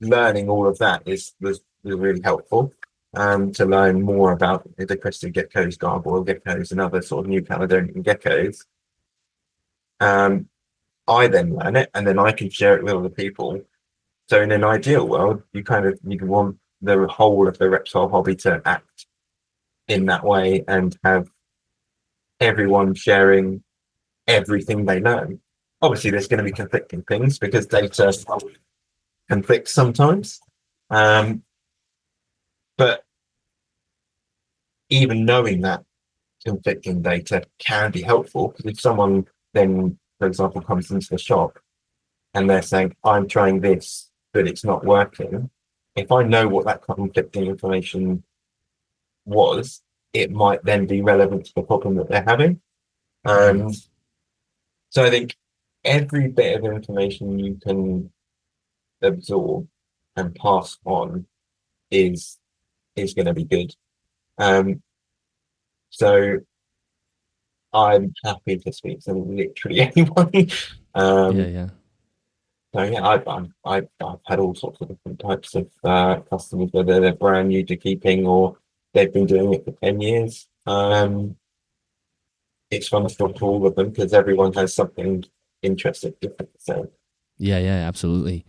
Speaker 2: learning all of that was really helpful. To learn more about the crested geckos, gargoyle geckos, and other sort of New Caledonian geckos. Um, I then learn it, and then I can share it with other people. So in an ideal world, you want the whole of the reptile hobby to act in that way and have everyone sharing everything they learn. Obviously, there's going to be conflicting things because data conflicts sometimes. Um, but even knowing that conflicting data can be helpful, because if someone then, for example, comes into the shop and they're saying, I'm trying this, but it's not working, if I know what that conflicting information was, it might then be relevant to the problem that they're having.
Speaker 1: Mhm.
Speaker 2: So I think every bit of information you can absorb and pass on is going to be good. Um, so I'm happy to speak to literally anyone.
Speaker 1: Yeah,
Speaker 2: um,
Speaker 1: yeah.
Speaker 2: so yeah, I've had all sorts of different types of customers, whether they're brand new to keeping or they've been doing it for 10 years. It's fun to talk to all of them because everyone has something interesting different. So
Speaker 1: Yeah, yeah, absolutely.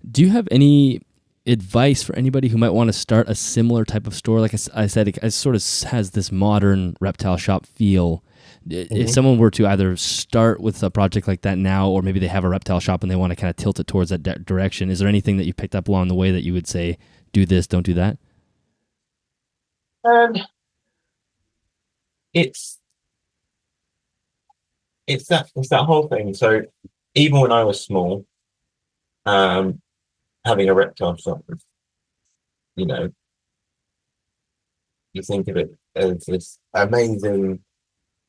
Speaker 1: Do you have any advice for anybody who might want to start a similar type of store? Like I said, it sort of has this modern reptile shop feel. If
Speaker 2: mhm.
Speaker 1: someone were to either start with a project like that now, or maybe they have a reptile shop and they want to kind of tilt it towards that direction, is there anything that you picked up along the way that you would say, do this, don't do that?
Speaker 2: um, it's it's that whole thing. So even when I was small, um, having a reptile shop, you know, you think of it as this amazing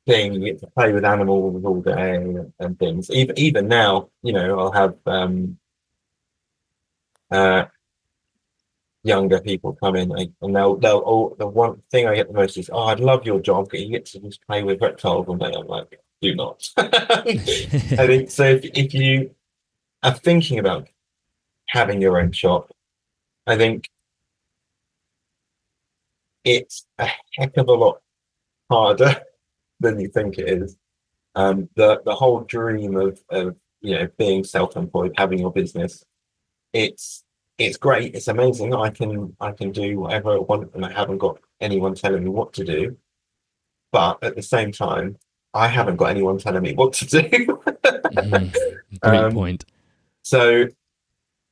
Speaker 2: thing. You get to play with animals all day and things. Even now, I'll have uh, younger people come in and they'll all the one thing I get the most is, oh, I'd love your job, but you get to just play with reptiles all day. I'm like, do not. I think so. If you are thinking about having your own shop, I think it's a heck of a lot harder than you think it is. The whole dream of being self-employed, having your business, it's it's great, it's amazing. I can do whatever I want and I haven't got anyone telling me what to do. But at the same time, I haven't got anyone telling me what to do.
Speaker 1: Mhm. Great
Speaker 2: um,
Speaker 1: point.
Speaker 2: so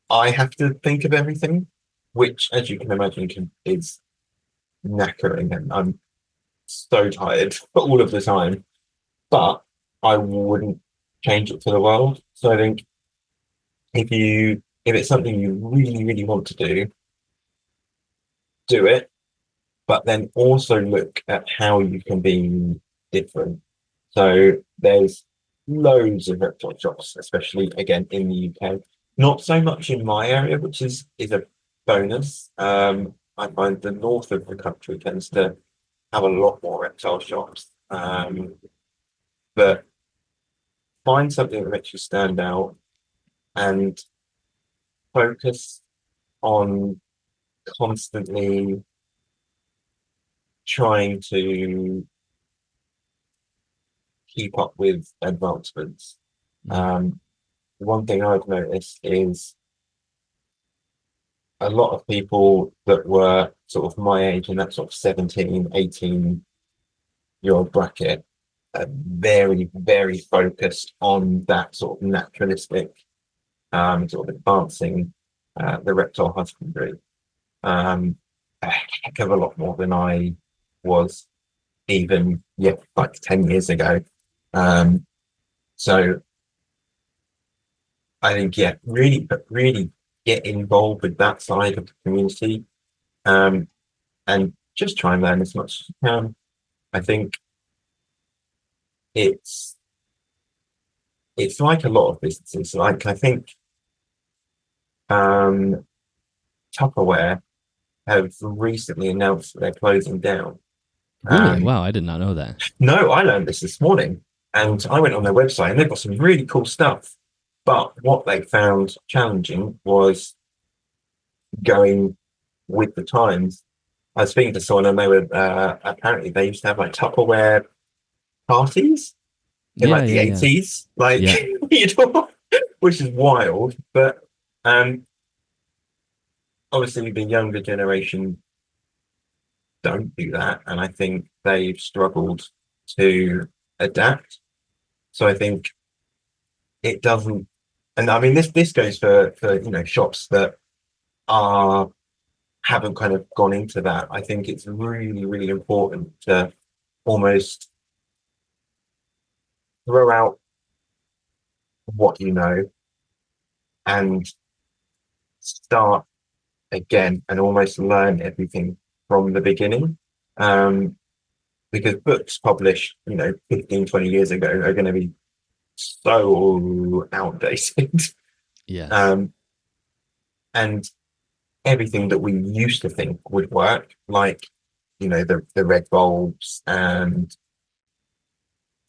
Speaker 2: I have to think of everything, which, as you can imagine, is knackering, and I'm so tired all of the time. But I wouldn't change it for the world. So I think if it's something you really, really want to do it, but then also look at how you can be different. So there's loads of reptile shops, especially again in the UK. Not so much in my area, which is a bonus. I find the north of the country tends to have a lot more reptile shops. But find something that makes you stand out and focus on constantly trying to keep up with advancements.
Speaker 1: Mm.
Speaker 2: Um, One thing I've noticed is a lot of people that were sort of my age in that sort of 17, 18-year old bracket are very, very focused on that sort of naturalistic, sort of advancing the reptile husbandry. A heck of a lot more than I was even, yeah, like 10 years ago. Um, so I think, yeah, really get involved with that side of the community, um, and just try and learn as much as you can. I think it's it's like a lot of businesses. Like I think um, Tupperware have recently announced that they're closing down.
Speaker 1: Really?
Speaker 2: Um,
Speaker 1: Wow, I did not know that.
Speaker 2: no, I learned this morning, and I went on their website, and they've got some really cool stuff. But what they found challenging was going with the times. I was speaking to someone and they were apparently they used to have like Tupperware parties in
Speaker 1: Yeah,
Speaker 2: like the
Speaker 1: yeah, yeah,
Speaker 2: 80s, like
Speaker 1: yeah,
Speaker 2: you know, which is wild. But um, obviously the younger generation don't do that, and I think they've struggled to adapt. So I think it doesn't, and I mean this goes for shops that are haven't kind of gone into that. I think it's really really important to almost throw out what you know and start again and almost learn everything from the beginning. Um, because books published, 15, 20 years ago are going to be so outdated.
Speaker 1: yes,
Speaker 2: um, and everything that we used to think would work, like, the red bulbs and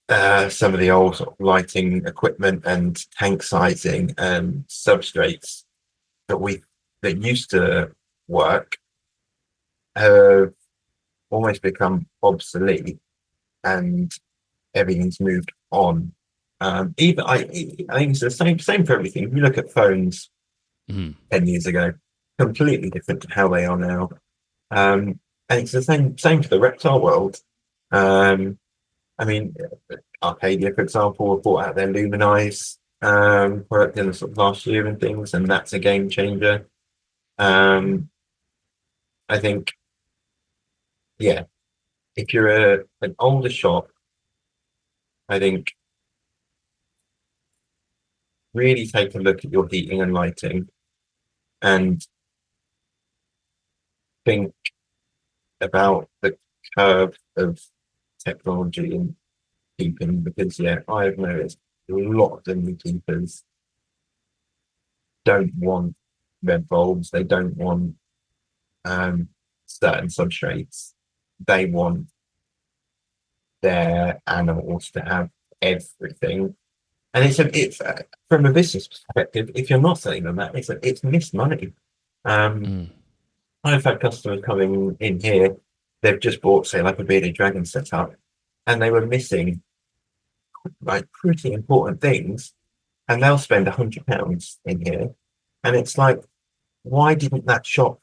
Speaker 2: some of the old sort of lighting equipment and tank sizing and substrates that used to work have almost become obsolete, and everything's moved on. Even I think it's the same for everything. If you look at phones
Speaker 1: mm,
Speaker 2: 10 years ago, completely different to how they are now. And it's the same for the reptile world. Um, I mean, Arcadia, for example, have brought out their Luminize product in the sort of last year and things, and that's a game changer. Um, I think, yeah, if you're an older shop, I think really take a look at your heating and lighting and think about the curve of technology and keeping, because yeah, I've noticed a lot of the new keepers don't want red bulbs, they don't want um, certain substrates, they want their animals to have everything. And it's from a business perspective, if you're not selling them that, it's missed money. Um,
Speaker 1: mm,
Speaker 2: I've had customers coming in here, they've just bought, say, like a bearded dragon setup, and they were missing like pretty important things, and they'll spend £100 in here. And it's like, why didn't that shop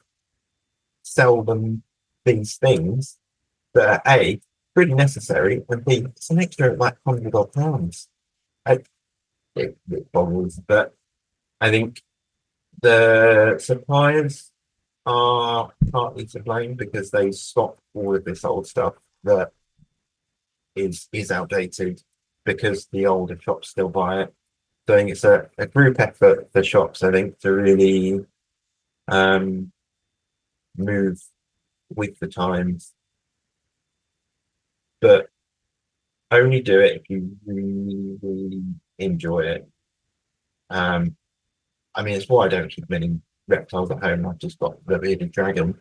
Speaker 2: sell them these things that are A, pretty necessary, and B, it's an extra like £100 odd. I, it boggles, but I think the suppliers are partly to blame because they stop all of this old stuff that is outdated, because the older shops still buy it. So I think it's a group effort for shops, I think, to really um, move with the times, but only do it if you really, really enjoy it. Um, I mean, it's why I don't keep many reptiles at home. I've just got the bearded dragon.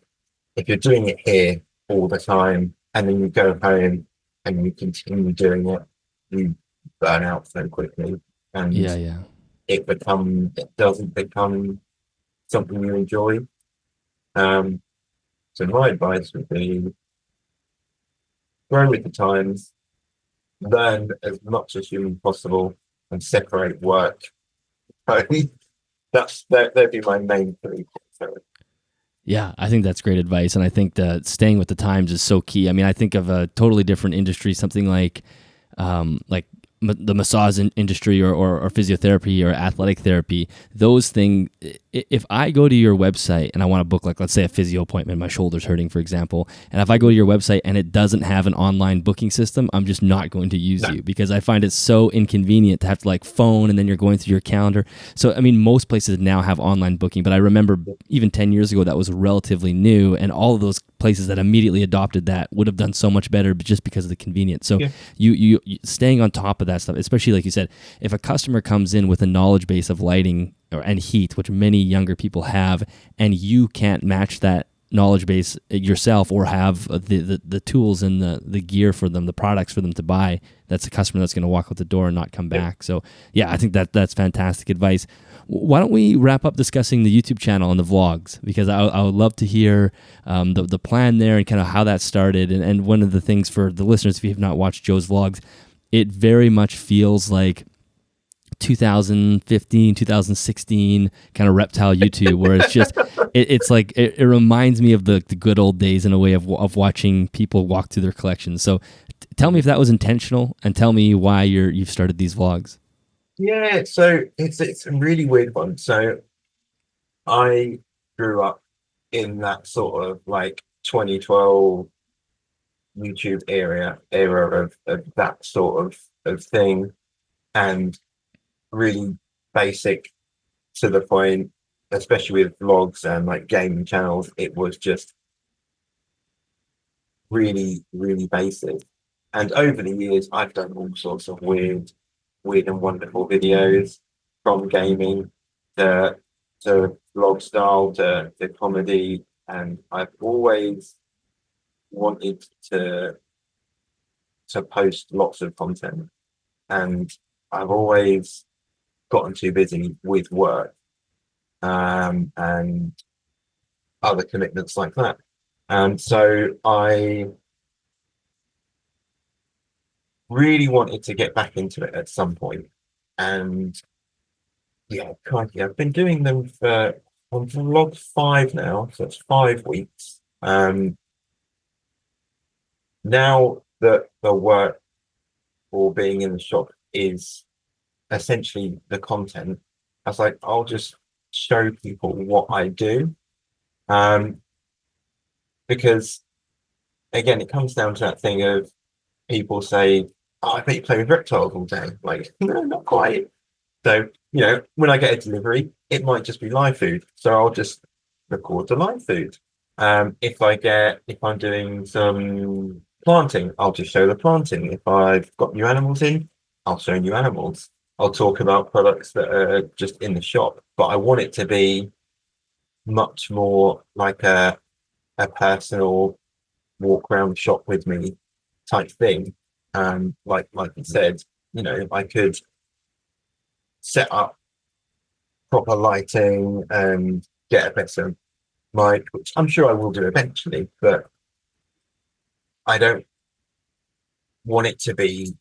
Speaker 2: If you're doing it here all the time and then you go home and you continue doing it, you burn out so quickly, and
Speaker 1: yeah, yeah.
Speaker 2: it doesn't become something you enjoy. Um, so my advice would be grow with the times, learn as much as humanly possible, and separate work. That'd be my main three points.
Speaker 1: Yeah, I think that's great advice, and I think that staying with the times is so key. I mean, I think of a totally different industry, something like the massage industry or physiotherapy or athletic therapy. Those things. If I go to your website and I want to book, like, let's say a physio appointment, my shoulder's hurting, for example, and if I go to your website and it doesn't have an online booking system, I'm just not going to use
Speaker 2: No.
Speaker 1: you, because I find it so inconvenient to have to like phone and then you're going through your calendar. So, I mean, most places now have online booking, but I remember even 10 years ago that was relatively new, and all of those places that immediately adopted that would have done so much better, but just because of the convenience. So
Speaker 2: Yeah.
Speaker 1: you staying on top of that stuff, especially like you said, if a customer comes in with a knowledge base of lighting and heat, which many younger people have, and you can't match that knowledge base yourself, or have the tools and the gear for them, the products for them to buy. That's a customer that's going to walk out the door and not come back. So yeah, I think that's fantastic advice. Why don't we wrap up discussing the YouTube channel and the vlogs? Because I would love to hear the plan there and kind of how that started. And one of the things for the listeners, if you have not watched Joe's vlogs, it very much feels like 2015, 2016 kind of reptile YouTube, where it's just it's like it reminds me of the good old days in a way of watching people walk through their collections. So tell me if that was intentional, and tell me why you've started these vlogs.
Speaker 2: Yeah, so it's a really weird one. So I grew up in that sort of like 2012 YouTube era of that sort of thing, and really basic to the point, especially with vlogs and like gaming channels. It was just really, really basic. And over the years, I've done all sorts of weird and wonderful videos, from gaming to vlog style to comedy. And I've always wanted to post lots of content. And I've always gotten too busy with work and other commitments like that. And so I really wanted to get back into it at some point. And yeah, crikey, I've been doing them on vlog 5 now, so it's 5 weeks. Now that the work or being in the shop is essentially the content, I was like, I'll just show people what I do. Because again, it comes down to that thing of people say, oh, I bet you play with reptiles all day. Like, no, not quite. So, when I get a delivery, it might just be live food. So I'll just record the live food. If I'm doing some planting, I'll just show the planting. If I've got new animals in, I'll show new animals. I'll talk about products that are just in the shop, but I want it to be much more like a personal walk around the shop with me type thing. Like you said, I could set up proper lighting and get a better mic, which I'm sure I will do eventually, but I don't want it to be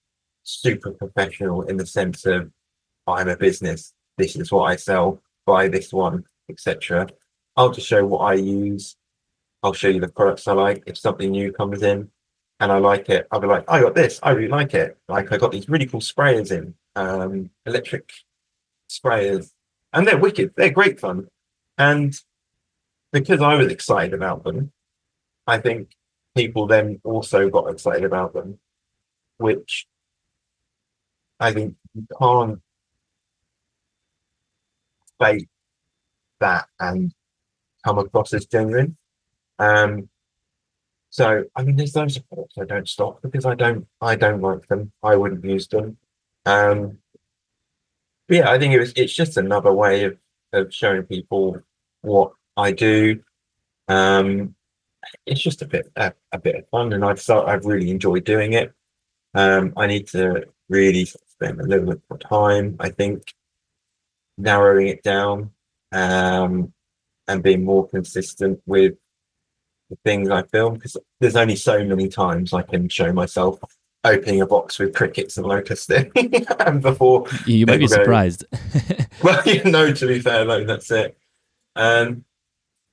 Speaker 2: super professional in the sense of I'm a business, this is what I sell, buy this one, etc. I'll just show what I use. I'll show you the products I like. If something new comes in and I like it, I'll be like, I got this, I really like it. Like, I got these really cool sprayers in, electric sprayers, and they're wicked, they're great fun. And because I was excited about them, I think people then also got excited about them, which I think you can't fake that and come across as genuine. So I mean, there's loads of products I don't stock because I don't like them. I wouldn't use them. But yeah, I think it's just another way of showing people what I do. It's just a bit of fun, and I've really enjoyed doing it. I need to really spend a little bit more time, I think, narrowing it down, and being more consistent with the things I film, because there's only so many times I can show myself opening a box with crickets and locusts in, and before
Speaker 1: You might be
Speaker 2: people go,
Speaker 1: surprised.
Speaker 2: well, to be fair, though, that's it.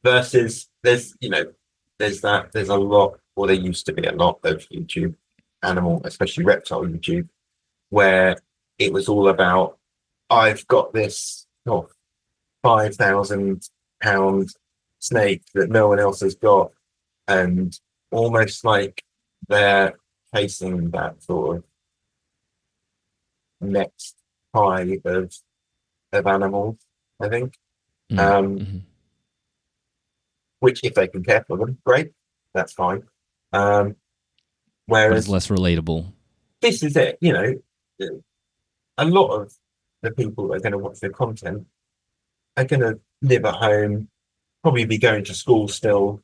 Speaker 2: Versus there's a lot, or there used to be a lot of YouTube animal, especially reptile YouTube, where it was all about, I've got this £5,000 snake that no one else has got, and almost like they're chasing that sort of next high of animals, I think.
Speaker 1: Mm-hmm.
Speaker 2: Which, if they can care for them, great, that's fine.
Speaker 1: But it's
Speaker 2: Whereas
Speaker 1: less relatable.
Speaker 2: this is it, a lot of the people that are going to watch the content are going to live at home, probably be going to school still,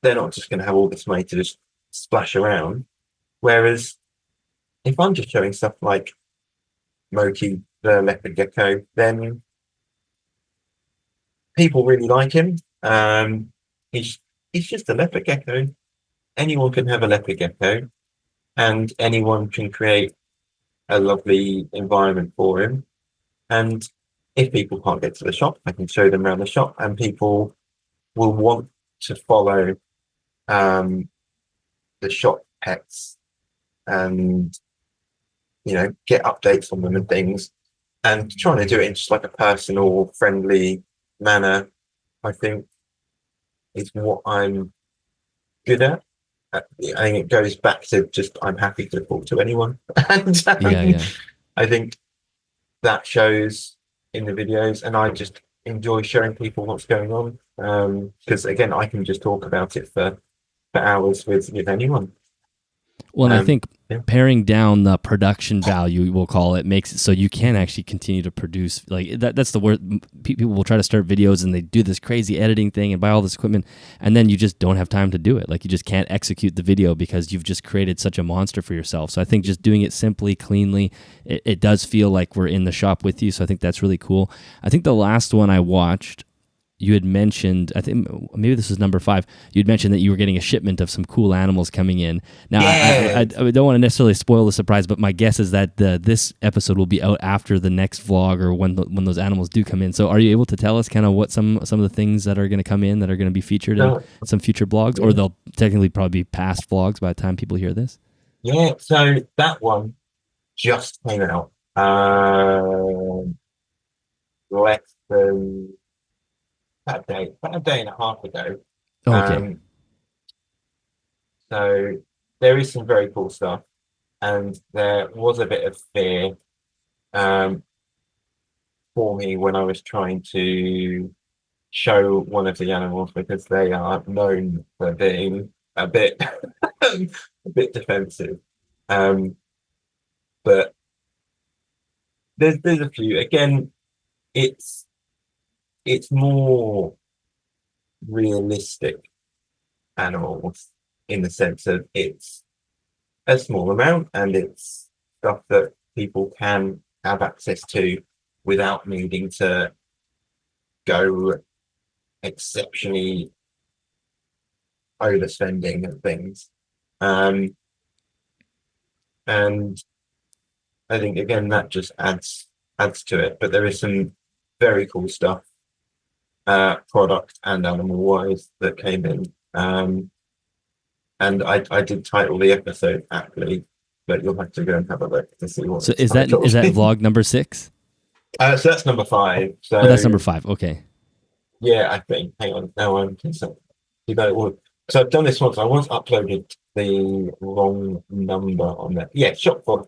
Speaker 2: they're not just going to have all this money to just splash around. Whereas if I'm just showing stuff like Moki, the leopard gecko, then people really like him. He's he's just a leopard gecko. Anyone can have a leopard gecko, and anyone can create a lovely environment for him. And if people can't get to the shop, I can show them around the shop, and people will want to follow um, the shop pets and get updates on them and things. And trying to do it in just like a personal, friendly manner, I think, is what I'm good at. I think it goes back to just I'm happy to talk to anyone, and
Speaker 1: Yeah.
Speaker 2: I think that shows in the videos, and I just enjoy showing people what's going on. Because again, I can just talk about it for hours with anyone.
Speaker 1: Well, and I think
Speaker 2: Yeah.
Speaker 1: paring down the production value, we'll call it, makes it so you can actually continue to produce. Like that's the word. People will try to start videos and they do this crazy editing thing and buy all this equipment, and then you just don't have time to do it. Like you just can't execute the video because you've just created such a monster for yourself. So I think just doing it simply, cleanly, it does feel like we're in the shop with you. So I think that's really cool. I think the last one I watched, you had mentioned, I think maybe this was number 5. You'd mentioned that you were getting a shipment of some cool animals coming in. Now,
Speaker 2: Yeah.
Speaker 1: I don't want to necessarily spoil the surprise, but my guess is that this episode will be out after the next vlog or when those animals do come in. So, are you able to tell us kind of what some of the things that are going to come in that are going to be featured in some future blogs, or they'll technically probably be past vlogs by the time people hear this?
Speaker 2: Yeah, so that one just came out less than about a day and a half ago.
Speaker 1: Okay.
Speaker 2: Um, so there is some very cool stuff, and there was a bit of fear um, for me when I was trying to show one of the animals because they are known for being a bit a bit defensive. Um, but there's a few. Again, it's more realistic animals in the sense of it's a small amount and it's stuff that people can have access to without needing to go exceptionally overspending and things. And I think again that just adds to it. But there is some very cool stuff, product and animal wise, that came in. And I did title the episode aptly, but you'll have to go and have a look to see what
Speaker 1: So
Speaker 2: it's
Speaker 1: is that
Speaker 2: titled.
Speaker 1: vlog number 6?
Speaker 2: So that's number 5. So
Speaker 1: Oh, that's number 5. Okay.
Speaker 2: yeah, I think. Hang on, now I'm concerned. So I've done this once. I once uploaded the wrong number on there. Yeah, shop for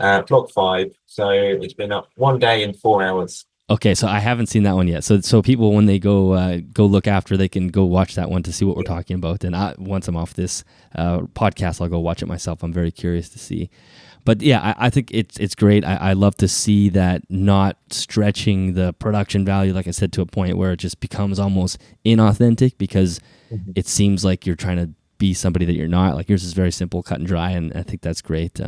Speaker 2: vlog 5. So it's been up 1 day and 4 hours.
Speaker 1: Okay, so I haven't seen that one yet. So people, when they go look after, they can go watch that one to see what we're talking about. And once I'm off this podcast, I'll go watch it myself. I'm very curious to see. But yeah, I think it's great. I love to see that not stretching the production value, like I said, to a point where it just becomes almost inauthentic because it seems like you're trying to be somebody that you're not. Like yours is very simple, cut and dry, and I think that's great.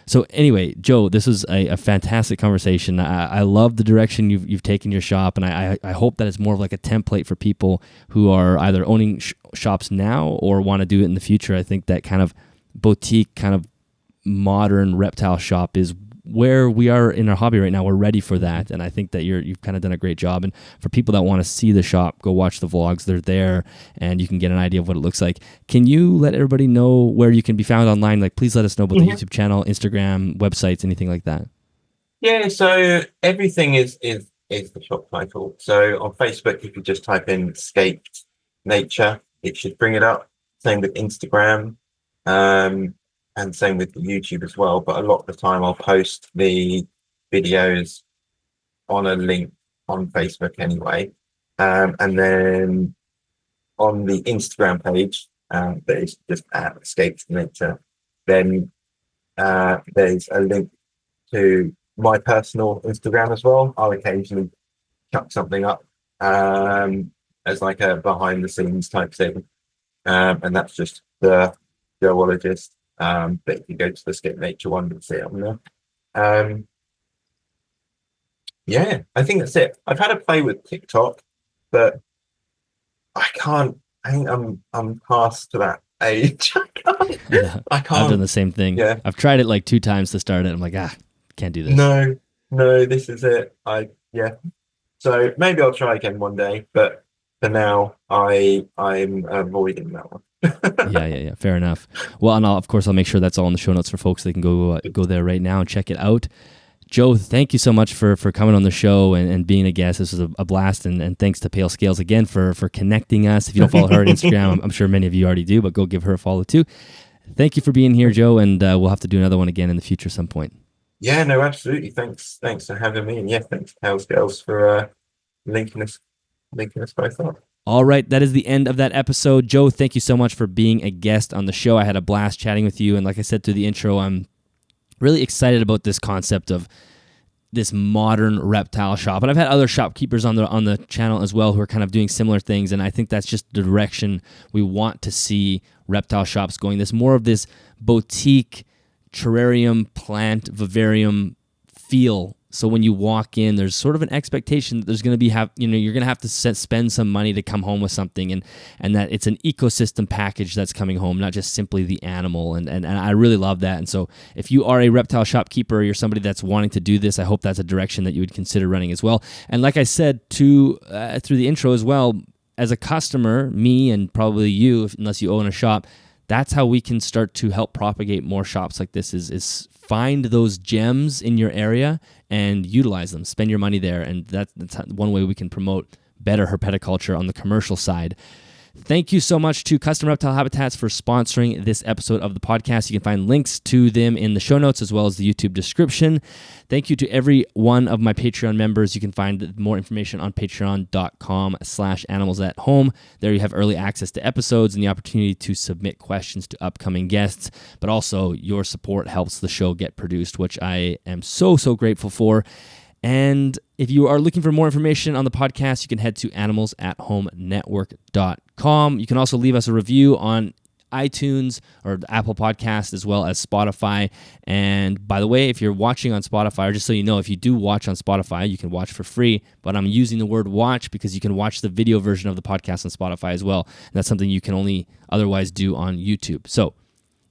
Speaker 1: So anyway, Joe, this was a fantastic conversation. I love the direction you've taken your shop, and I hope that it's more of like a template for people who are either owning shops now or want to do it in the future. I think that kind of boutique, kind of modern reptile shop is where we are in our hobby right now. We're ready for that, and I think that you've kind of done a great job. And for people that want to see the shop, go watch the vlogs. They're there, and you can get an idea of what it looks like. Can you let everybody know where you can be found online? Like, please let us know about the YouTube channel, Instagram, websites, anything like that.
Speaker 2: Yeah, so everything is the shop title. So on Facebook, if you just type in Scaped Nature, it should bring it up. Same with Instagram. And same with YouTube as well. But a lot of the time I'll post the videos on a link on Facebook anyway. And then on the Instagram page, that is just at Scaped Nature, then there's a link to my personal Instagram as well. I'll occasionally chuck something up. as like a behind the scenes type thing. And that's just the zoologist. But if you go to the Scaped Nature one, you'll see it on there. Yeah, I think that's it. I've had a play with TikTok, but I think I'm past to that age.
Speaker 1: Yeah,
Speaker 2: I
Speaker 1: I've done
Speaker 2: can't.
Speaker 1: the same thing.
Speaker 2: Yeah.
Speaker 1: I've tried it like 2 times to start it. I'm like, can't do this.
Speaker 2: No, this is it. Yeah. So maybe I'll try again one day, but for now, I'm avoiding that one.
Speaker 1: Yeah. Fair enough. Well, and of course, I'll make sure that's all in the show notes for folks. They can go there right now and check it out. Joe, thank you so much for coming on the show and being a guest. This was a blast, and thanks to Pale Scales again for connecting us. If you don't follow her on Instagram, I'm sure many of you already do, but go give her a follow too. Thank you for being here, Joe, and we'll have to do another one again in the future some point.
Speaker 2: Yeah, no, absolutely. Thanks for having me, and yeah, thanks Pale Scales for linking us both up.
Speaker 1: All right, that is the end of that episode. Joe, thank you so much for being a guest on the show. I had a blast chatting with you, and like I said through the intro, I'm really excited about this concept of this modern reptile shop. And I've had other shopkeepers on the channel as well who are kind of doing similar things, and I think that's just the direction we want to see reptile shops going. This more of this boutique terrarium plant vivarium feel. So when you walk in, there's sort of an expectation that there's going to be you're going to have to spend some money to come home with something, and that it's an ecosystem package that's coming home, not just simply the animal. And I really love that. And so if you are a reptile shopkeeper, or you're somebody that's wanting to do this, I hope that's a direction that you would consider running as well. And like I said through the intro as well, as a customer, me and probably you, unless you own a shop, that's how we can start to help propagate more shops like this, is find those gems in your area and utilize them, spend your money there. And that's one way we can promote better herpetoculture on the commercial side. Thank you so much to Custom Reptile Habitats for sponsoring this episode of the podcast. You can find links to them in the show notes as well as the YouTube description. Thank you to every one of my Patreon members. You can find more information on patreon.com/animalsathome. There you have early access to episodes and the opportunity to submit questions to upcoming guests, but also your support helps the show get produced, which I am so grateful for. And if you are looking for more information on the podcast, you can head to animalsathomenetwork.com. You can also leave us a review on iTunes or Apple Podcasts as well as Spotify. And by the way, if you're watching on Spotify, or just so you know, if you do watch on Spotify, you can watch for free. But I'm using the word watch because you can watch the video version of the podcast on Spotify as well. And that's something you can only otherwise do on YouTube. So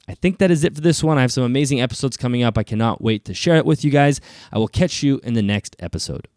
Speaker 1: I think that is it for this one. I have some amazing episodes coming up. I cannot wait to share it with you guys. I will catch you in the next episode.